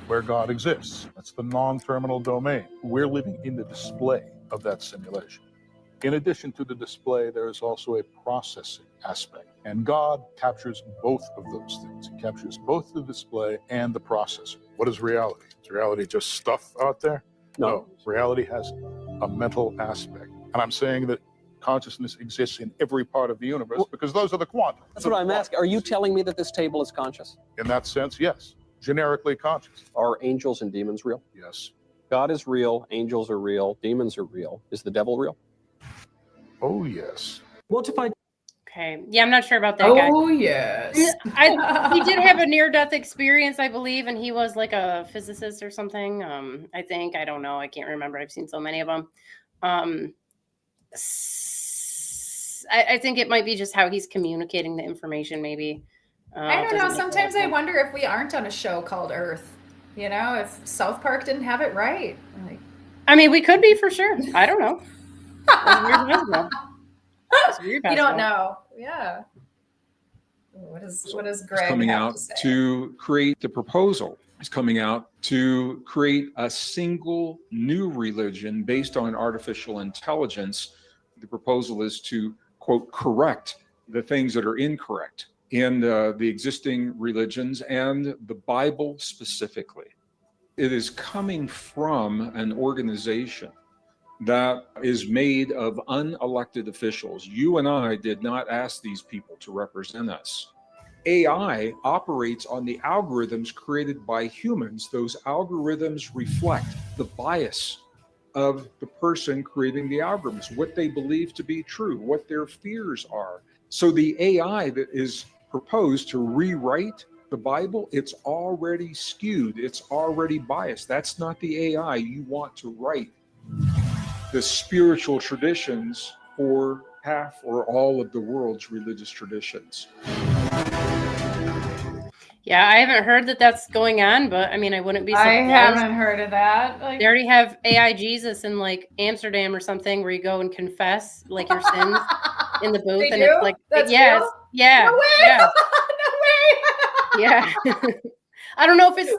S10: where God exists. That's the non-terminal domain. We're living in the display of that simulation. In addition to the display, there is also a processing aspect. And God captures both of those things. He captures both the display and the processing. What is reality? Is reality just stuff out there? No. Reality has a mental aspect. And I'm saying that consciousness exists in every part of the universe because those are the quanta.
S13: That's what I'm asking. Are you telling me that this table is conscious?
S10: In that sense, yes. Generically conscious.
S13: Are angels and demons real?
S10: Yes.
S13: God is real, angels are real, demons are real. Is the devil real?
S10: Oh, yes.
S13: What if I...
S1: Okay. Yeah, I'm not sure about that guy.
S2: Oh, yes.
S1: He did have a near-death experience, I believe, and he was like a physicist or something. I think. I don't know. I can't remember. I've seen so many of them. I think it might be just how he's communicating the information, maybe.
S2: I don't know. Sometimes I wonder if we aren't on a show called Earth. You know, if South Park didn't have it right. Like,
S1: I mean, we could be for sure. I don't know.
S2: You don't know. Yeah. What is Greg
S14: coming
S2: have
S14: out
S2: to say?
S14: to create the proposal? Is coming out to create a single new religion based on artificial intelligence. The proposal is to, quote, correct the things that are incorrect in the existing religions and the Bible specifically. It is coming from an organization that is made of unelected officials. You and I did not ask these people to represent us. AI operates on the algorithms created by humans. Those algorithms reflect the bias of the person creating the algorithms, what they believe to be true, what their fears are. So the AI that is proposed to rewrite the Bible, it's already skewed, it's already biased. That's not the AI you want to write the spiritual traditions for half or all of the world's religious traditions.
S1: Yeah, I haven't heard that that's going on, but I mean, I wouldn't be surprised.
S2: I haven't heard of that.
S1: They already have AI Jesus in like Amsterdam or something where you go and confess like your sins in the booth.
S2: They
S1: It's
S2: do?
S1: like,
S2: That's
S1: yes,
S2: real?
S1: yeah,
S2: No way!
S1: yeah,
S2: No way!
S1: yeah. I don't know if it's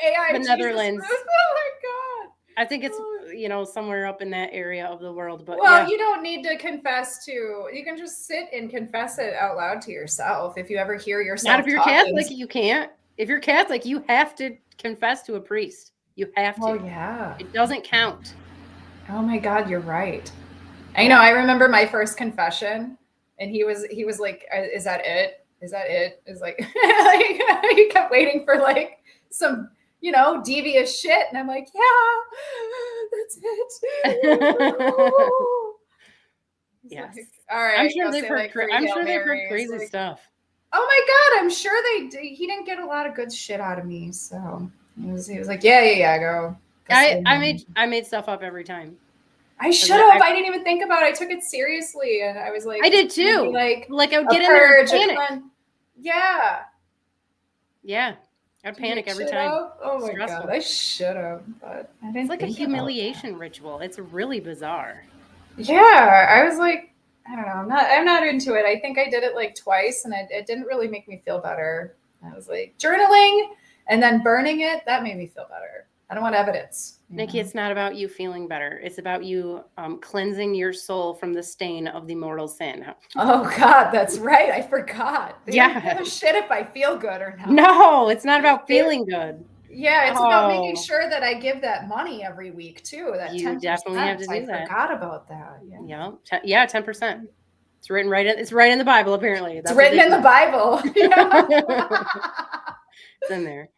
S2: AI
S1: the
S2: Jesus
S1: Netherlands.
S2: booth. Oh my God.
S1: I think it's, you know, somewhere up in that area of the world. But
S2: Well,
S1: yeah.
S2: you don't need to confess to. You can just sit and confess it out loud to yourself. If you ever hear yourself,
S1: Not if you're
S2: talking.
S1: Catholic, you can't. If you're Catholic, you have to confess to a priest. You have to.
S2: Oh yeah.
S1: It doesn't count.
S2: Oh my God, you're right. I know. I remember my first confession, and he was like, "Is that it? Is that it?" Is like, he kept waiting for like some, you know, devious shit, and I'm like, "Yeah, that's it."
S1: Yes.
S2: Like, all right.
S1: I'm sure
S2: I'll
S1: they've
S2: say,
S1: heard.
S2: like, 3
S1: I'm
S2: Hail
S1: sure they've heard
S2: Marys,
S1: crazy
S2: like,
S1: stuff.
S2: Oh my God, I'm sure he didn't get a lot of good shit out of me. So he was like, yeah, go.
S1: I made stuff up every time.
S2: I should have. I didn't even think about it. I took it seriously, and I was like,
S1: I did too.
S2: Like
S1: I would
S2: a
S1: get in there and
S2: purge,
S1: panic.
S2: yeah.
S1: Yeah. I'd panic every
S2: Should
S1: time.
S2: have? Oh my
S1: Stressful.
S2: God, I should have, but I didn't.
S1: It's like a
S2: think about
S1: humiliation ritual. It's really bizarre.
S2: that. Yeah, I was like, I don't know. I'm not into it. I think I did it like twice, and it didn't really make me feel better. I was like journaling and then burning it. That made me feel better. I don't want evidence.
S1: Niki, it's not about you feeling better. It's about you cleansing your soul from the stain of the mortal sin.
S2: Oh God, that's right. I forgot. They
S1: Yeah.
S2: don't give a shit if I feel good or not.
S1: No, it's not about feeling good.
S2: Yeah, it's about making
S1: Oh.
S2: sure that I give that money every week too. That
S1: You
S2: 10%.
S1: definitely have to do
S2: I
S1: that.
S2: forgot about that.
S1: Yeah. Yeah, 10%. It's written right in. It's right in the Bible. Apparently,
S2: It's written in the Bible. Yeah.
S1: It's in there.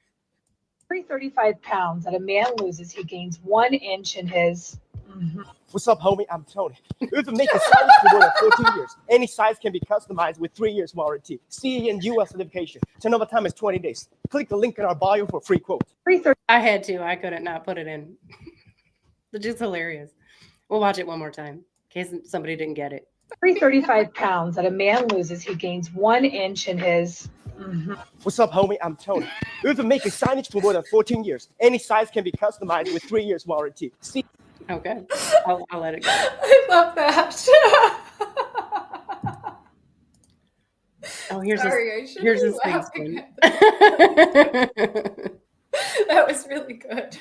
S15: Every 35 pounds that a man loses, he gains 1 inch in his.
S16: What's up, homie? I'm Tony. We've been making sizes for more than 14 years. Any size can be customized with 3 years warranty. CE and US certification. Turnover time is 20 days. Click the link in our bio for free quotes.
S1: I had to. I couldn't not put it in. It's just hilarious. We'll watch it one more time in case somebody didn't get it.
S15: Every 35 pounds that a man loses, he gains 1 inch in his.
S16: What's up, homie? I'm Tony. We've been making signage for more than 14 years. Any size can be customized with 3 years warranty.
S1: Okay. I'll let it go.
S2: I love that.
S1: Oh, here's
S2: Sorry,
S1: this.
S2: I
S1: Here's
S2: shouldn't
S1: this
S2: be
S1: thing.
S2: laughing
S1: Quinn.
S2: That was really good.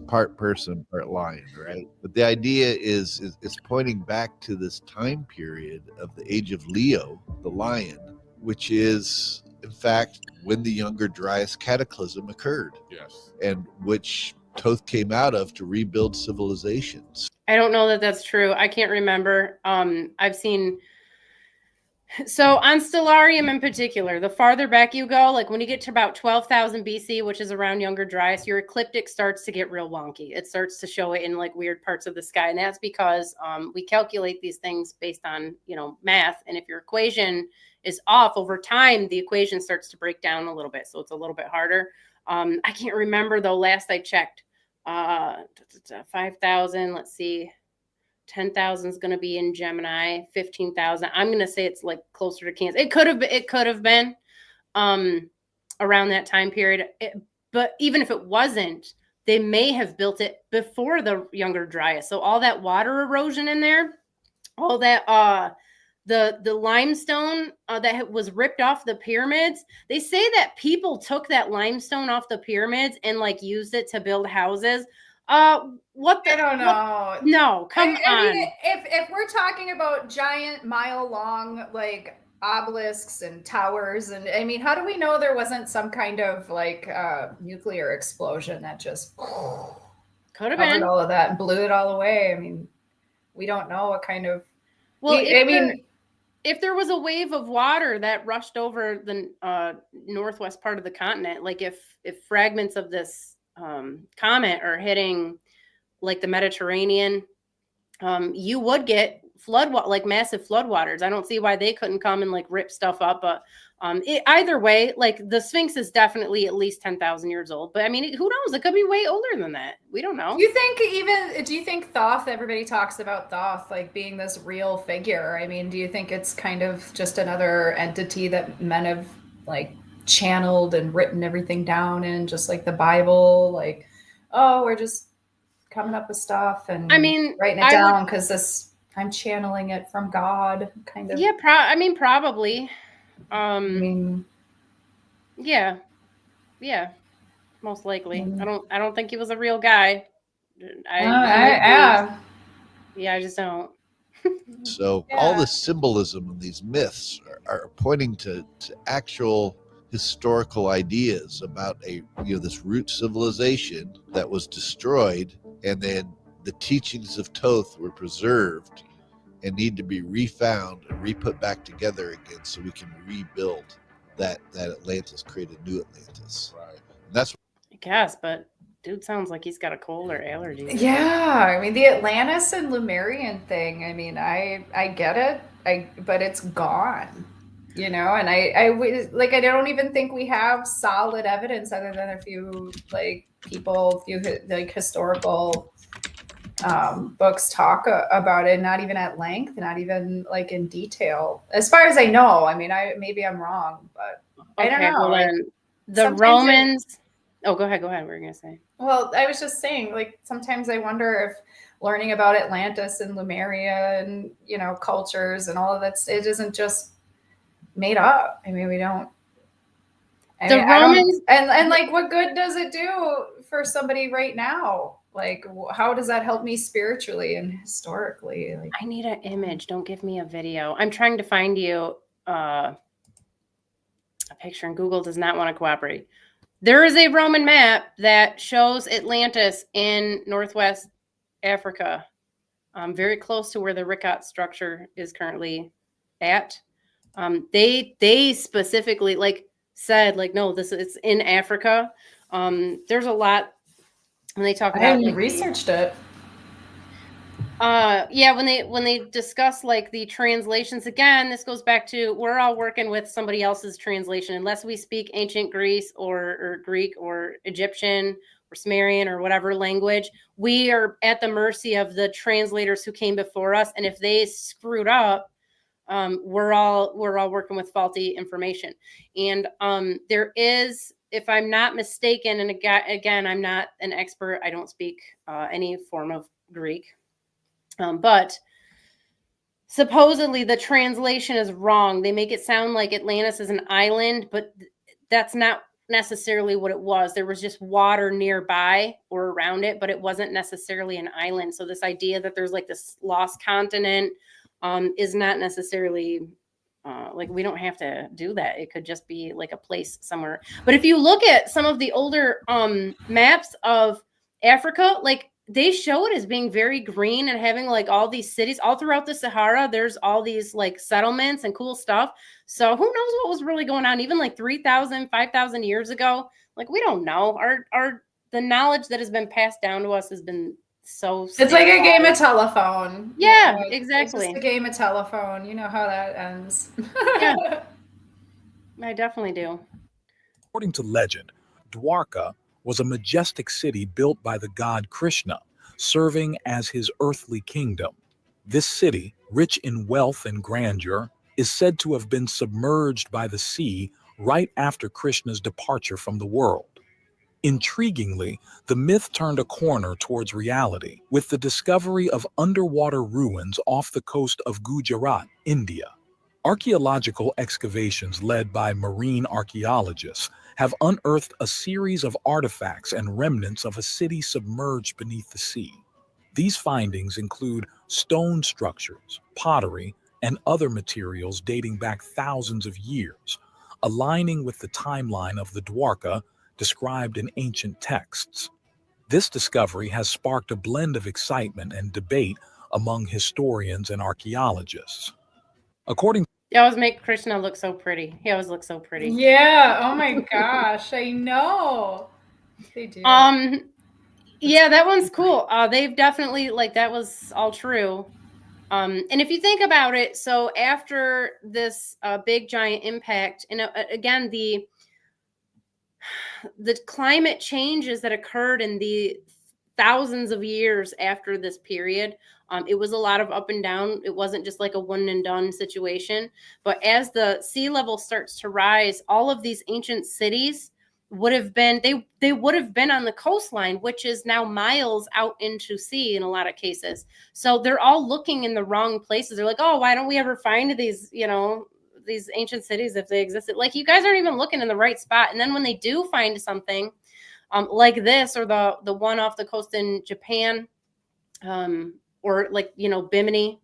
S17: Part person, part lion, right? But the idea is pointing back to this time period of the age of Leo, the lion, which is in fact when the Younger Dryas cataclysm occurred.
S3: Yes.
S17: And which Thoth came out of to rebuild civilizations.
S1: I don't know that that's true. I can't remember. I've seen. So on Stellarium in particular, the farther back you go, like when you get to about 12,000 BC, which is around Younger Dryas, your ecliptic starts to get real wonky. It starts to show it in like weird parts of the sky. And that's because we calculate these things based on, math. And if your equation is off over time, the equation starts to break down a little bit. So it's a little bit harder. I can't remember though, last I checked, 5,000, let's see. 10,000 is going to be in Gemini, 15,000. I'm going to say it's like closer to Cancer. It could have been around that time period. But even if it wasn't, they may have built it before the Younger Dryas. So all that water erosion in there, all that the limestone that was ripped off the pyramids. They say that people took that limestone off the pyramids and like used it to build houses. What the?
S2: I don't know.
S1: No, come
S2: I
S1: on.
S2: mean, if we're talking about giant mile-long like obelisks and towers, and I mean, how do we know there wasn't some kind of like nuclear explosion that just
S1: could have
S2: covered
S1: been
S2: all of that and blew it all away? I mean, we don't know what kind of.
S1: Well, if there was a wave of water that rushed over the northwest part of the continent, like if fragments of this comet are hitting like the Mediterranean, you would get massive floodwaters. I don't see why they couldn't come and like rip stuff up. But either way, like the Sphinx is definitely at least 10,000 years old. But I mean, who knows? It could be way older than that. We don't know.
S2: Do you think Thoth, everybody talks about Thoth like being this real figure? I mean, do you think it's kind of just another entity that men have like channeled and written everything down in, just like the Bible? Like, oh, we're just coming up with stuff and writing it down because I'm channeling it from God, kind of.
S1: Yeah, probably. Yeah, most likely. I don't think he was a real guy. I just don't.
S17: So all the symbolism in these myths are pointing to actual historical ideas about this root civilization that was destroyed, and then the teachings of Thoth were preserved and need to be refound and re-put back together again so we can rebuild that Atlantis, create a new Atlantis. Right. And that's
S1: I guess, but dude sounds like he's got a cold or allergy.
S2: Yeah, I mean the Atlantis and Lemurian thing. I mean, I get it, but it's gone. And I don't even think we have solid evidence other than a few historical books talk about it, not even at length, not even like in detail, as far as I know. I mean, maybe I'm wrong, but I don't know.
S1: Well, then, the
S2: Sometimes
S1: Romans. Oh, go ahead. What were you gonna say?
S2: Well, I was just saying, like, sometimes I wonder if learning about Atlantis and Lemuria and, you know, cultures and all of that, it isn't just made up. I mean, we don't. I
S1: The
S2: mean, I don't,
S1: Romans-
S2: and like, what good does it do for somebody right now? Like, how does that help me spiritually and historically? Like,
S1: I need an image. Don't give me a video. I'm trying to find you a picture, and Google does not want to cooperate. There is a Roman map that shows Atlantis in Northwest Africa, very close to where the Riccat structure is currently at. They specifically said no, it's in Africa. There's a lot when they talk about.
S2: I researched it.
S1: Yeah, when they discuss the translations, again, this goes back to we're all working with somebody else's translation. Unless we speak ancient Greece or Greek or Egyptian or Sumerian or whatever language, we are at the mercy of the translators who came before us. And if they screwed up, we're all working with faulty information. And there is, if I'm not mistaken, and again, I'm not an expert, I don't speak any form of Greek. But supposedly the translation is wrong. They make it sound like Atlantis is an island, but that's not necessarily what it was. There was just water nearby or around it, but it wasn't necessarily an island. So this idea that there's this lost continent is not necessarily we don't have to do that. It could just be a place somewhere. But if you look at some of the older maps of Africa, they show it as being very green and having all these cities all throughout the Sahara. There's all these settlements and cool stuff. So who knows what was really going on even 3,000, 5,000 years ago? We don't know. The knowledge that has been passed down to us has been so
S2: it's like a game of telephone.
S1: Yeah,
S2: you know,
S1: exactly.
S2: It's just a game of telephone. You know how that ends.
S1: Yeah, I definitely do.
S18: According to legend, Dwarka was a majestic city built by the god Krishna, serving as his earthly kingdom. This city, rich in wealth and grandeur, is said to have been submerged by the sea right after Krishna's departure from the world. Intriguingly, the myth turned a corner towards reality with the discovery of underwater ruins off the coast of Gujarat, India. Archaeological excavations led by marine archaeologists have unearthed a series of artifacts and remnants of a city submerged beneath the sea. These findings include stone structures, pottery, and other materials dating back thousands of years, aligning with the timeline of the Dwarka described in ancient texts. This discovery has sparked a blend of excitement and debate among historians and archaeologists. According
S1: They always make Krishna look so pretty. He always looks so pretty.
S2: Yeah. Oh my gosh. I know. They do.
S1: Yeah, that one's cool. They've definitely that was all true. And if you think about it, so after this big giant impact, and again, the climate changes that occurred in the thousands of years after this period, it was a lot of up and down. It wasn't just a one and done situation. But as the sea level starts to rise, all of these ancient cities would have been, they would have been on the coastline, which is now miles out into sea in a lot of cases. So they're all looking in the wrong places. They're oh, why don't we ever find these, these ancient cities if they existed? You guys aren't even looking in the right spot. And then when they do find something like this, or the one off the coast in Japan, or Bimini,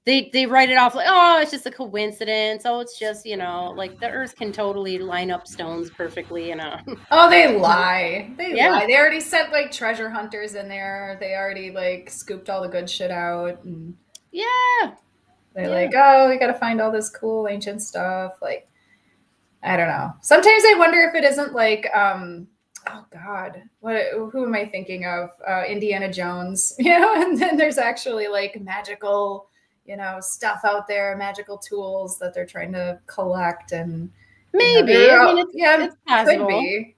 S1: they write it off oh, it's just a coincidence. Oh, it's just the Earth can totally line up stones perfectly.
S2: Oh, they lie. They lie. They already sent treasure hunters in there. They already scooped all the good shit out. And
S1: yeah.
S2: They're oh, we got to find all this cool ancient stuff. I don't know. Sometimes I wonder if it isn't oh God, who am I thinking of? Indiana Jones, and then there's actually magical, stuff out there, magical tools that they're trying to collect, and
S1: maybe, it's possible.
S2: Could be.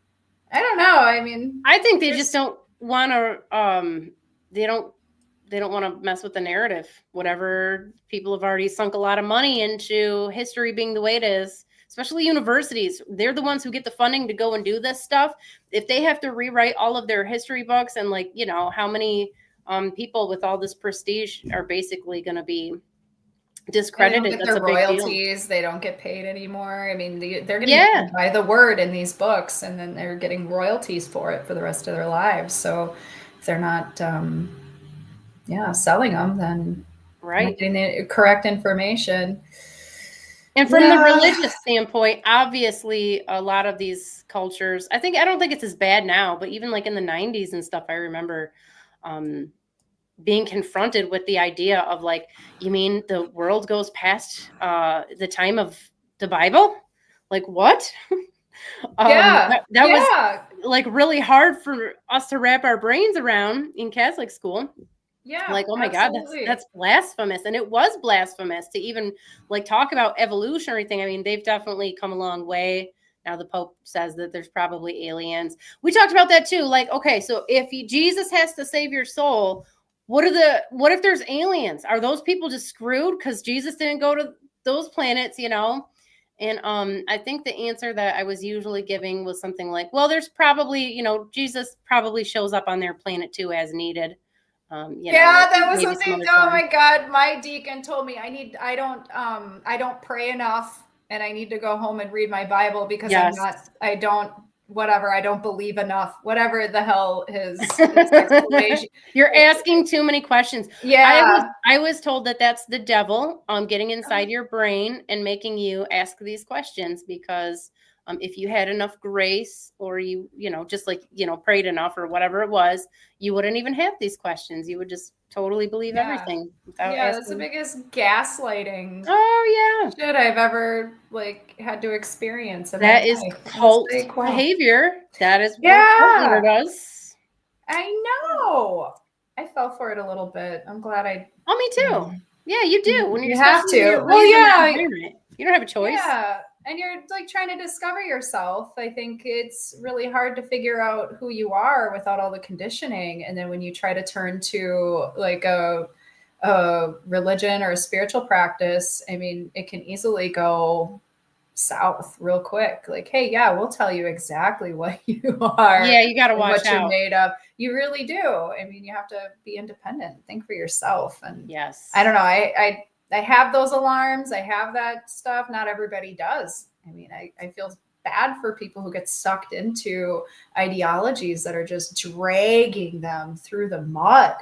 S2: I don't know. I mean,
S1: I think they just don't want to, they don't want to mess with the narrative. Whatever, people have already sunk a lot of money into history being the way it is. especially universities, they're the ones who get the funding to go and do this stuff. If they have to rewrite all of their history books and like, you know, how many people with all this prestige are basically going to be discredited.
S2: They don't get
S1: That's
S2: their
S1: a big
S2: royalties. They don't get paid anymore. I mean, they're getting
S1: Yeah.
S2: paid by the word in these books, and then they're getting royalties for it for the rest of their lives. So if they're not, selling them, then
S1: right,
S2: not getting the correct information.
S1: And from the religious standpoint, obviously, a lot of these cultures, I don't think it's as bad now, but even like in the 90s and stuff, I remember being confronted with the idea of like, you mean the world goes past the time of the Bible? Like what? That was like really hard for us to wrap our brains around in Catholic school.
S2: Yeah,
S1: like, oh my God, that's blasphemous. And it was blasphemous to even like talk about evolution or anything. I mean, they've definitely come a long way. Now the Pope says that there's probably aliens. We talked about that too. Like, okay, so if Jesus has to save your soul, what if there's aliens? Are those people just screwed because Jesus didn't go to those planets, you know? And I think the answer that I was usually giving was something like, well, there's probably, you know, Jesus probably shows up on their planet too as needed.
S2: That was something. Oh my God, my deacon told me I don't pray enough, and I need to go home and read my Bible because I don't believe enough. Whatever the hell his explanation.
S1: You're asking too many questions.
S2: Yeah,
S1: I was told that that's the devil getting inside your brain and making you ask these questions because if you had enough grace or you just like, prayed enough or whatever it was, you wouldn't even have these questions. You would just totally believe everything without asking.
S2: That's the biggest gaslighting
S1: shit
S2: I've ever had to experience.
S1: That is cult behavior. That is what a cult leader does.
S2: I know. I fell for it a little bit. I'm glad I.
S1: Oh, me too. Yeah, you do. When
S2: you have to.
S1: Well, you don't have a choice.
S2: Yeah. And you're like trying to discover yourself. I think it's really hard to figure out who you are without all the conditioning. And then when you try to turn to like a religion or a spiritual practice, I mean, it can easily go south real quick. Like, hey, we'll tell you exactly what you are.
S1: Yeah, you got to watch
S2: what
S1: out.
S2: You're made of. You really do. I mean, you have to be independent, think for yourself. And
S1: yes,
S2: I don't know. I have those alarms. I have that stuff. Not everybody does. I mean, I feel bad for people who get sucked into ideologies that are just dragging them through the mud.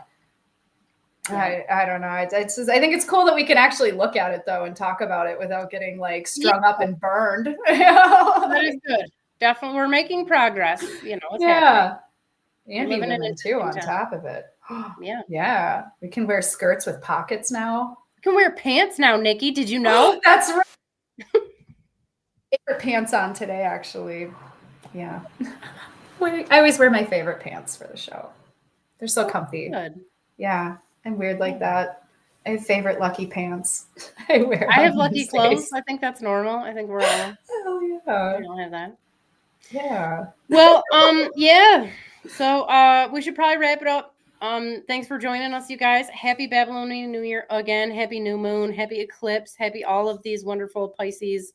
S2: Yeah. I don't know. It's just, I think it's cool that we can actually look at it though and talk about it without getting like strung up and burned.
S1: That is good. Definitely, we're making progress. It's happening.
S2: And women too on top of it.
S1: Yeah.
S2: We can wear skirts with pockets now.
S1: You can wear pants now, Niki. Did you know?
S2: That's right. Favorite pants on today, actually. Yeah. I always wear my favorite pants for the show. They're so comfy.
S1: Good.
S2: Yeah. I'm weird like that. I have favorite Lucky pants. I
S1: have Lucky clothes. I think that's normal. I think we're all.
S2: Oh yeah.
S1: We don't have that.
S2: Yeah.
S1: Well, yeah. So we should probably wrap it up. Thanks for joining us, you guys. Happy Babylonian New Year again. Happy new moon. Happy eclipse. Happy all of these wonderful Pisces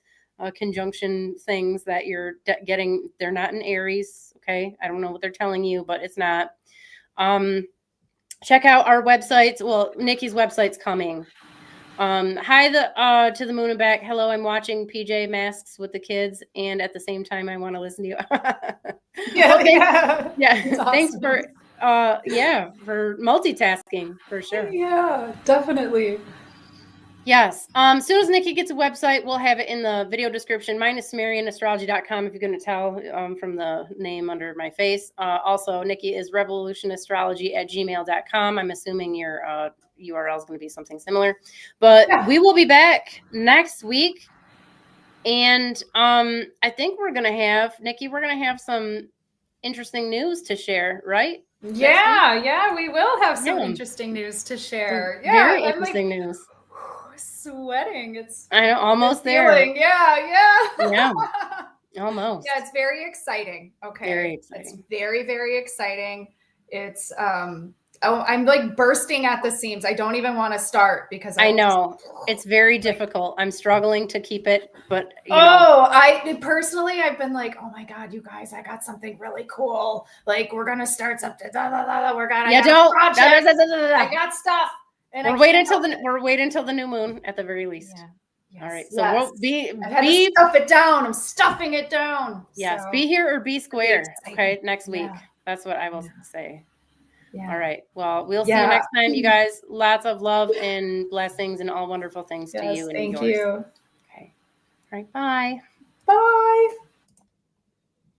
S1: conjunction things that you're getting. They're not in Aries. Okay. I don't know what they're telling you, but it's not. Check out our websites. Well, Niki's website's coming. Hi to the moon and back. Hello, I'm watching PJ Masks with the kids, and at the same time, I want to listen to you. Yeah. Awesome. Thanks for for multitasking for sure.
S2: Yeah, definitely.
S1: Yes. As soon as Niki gets a website, we'll have it in the video description. Mine is SumerianAstrology.com if you're going to tell from the name under my face. Also, Niki is RebelutionAstrology@gmail.com. I'm assuming your URL is going to be something similar. But we will be back next week. And I think we're going to have, Niki, some interesting news to share, right?
S2: Yeah, we will have some interesting news to share.
S1: Very interesting news.
S2: Sweating. It's
S1: I know, almost there.
S2: Yeah.
S1: Almost.
S2: Yeah, it's very exciting. Okay.
S1: Very exciting.
S2: It's very, very exciting. It's I'm like bursting at the seams. I don't even want to start because
S1: I know it's very difficult. I'm struggling to keep it, but you know.
S2: I personally, I've been like, oh my God, you guys, I got something really cool. Like we're gonna start something. We're gonna.
S1: Yeah, don't.
S2: I got stuff. And
S1: we're waiting until the new moon at the very least.
S2: Yeah. Yes,
S1: all right. So we'll
S2: I had to stuff it down. I'm stuffing it down.
S1: Yes.
S2: So.
S1: Be here or be square. Okay. Next week. That's what I will say.
S2: Yeah.
S1: All right. Well, we'll see you next time, you guys. Lots of love and blessings and all wonderful things to you and
S2: Thank
S1: yours.
S2: you.
S1: Okay. All right. Bye.
S2: Bye.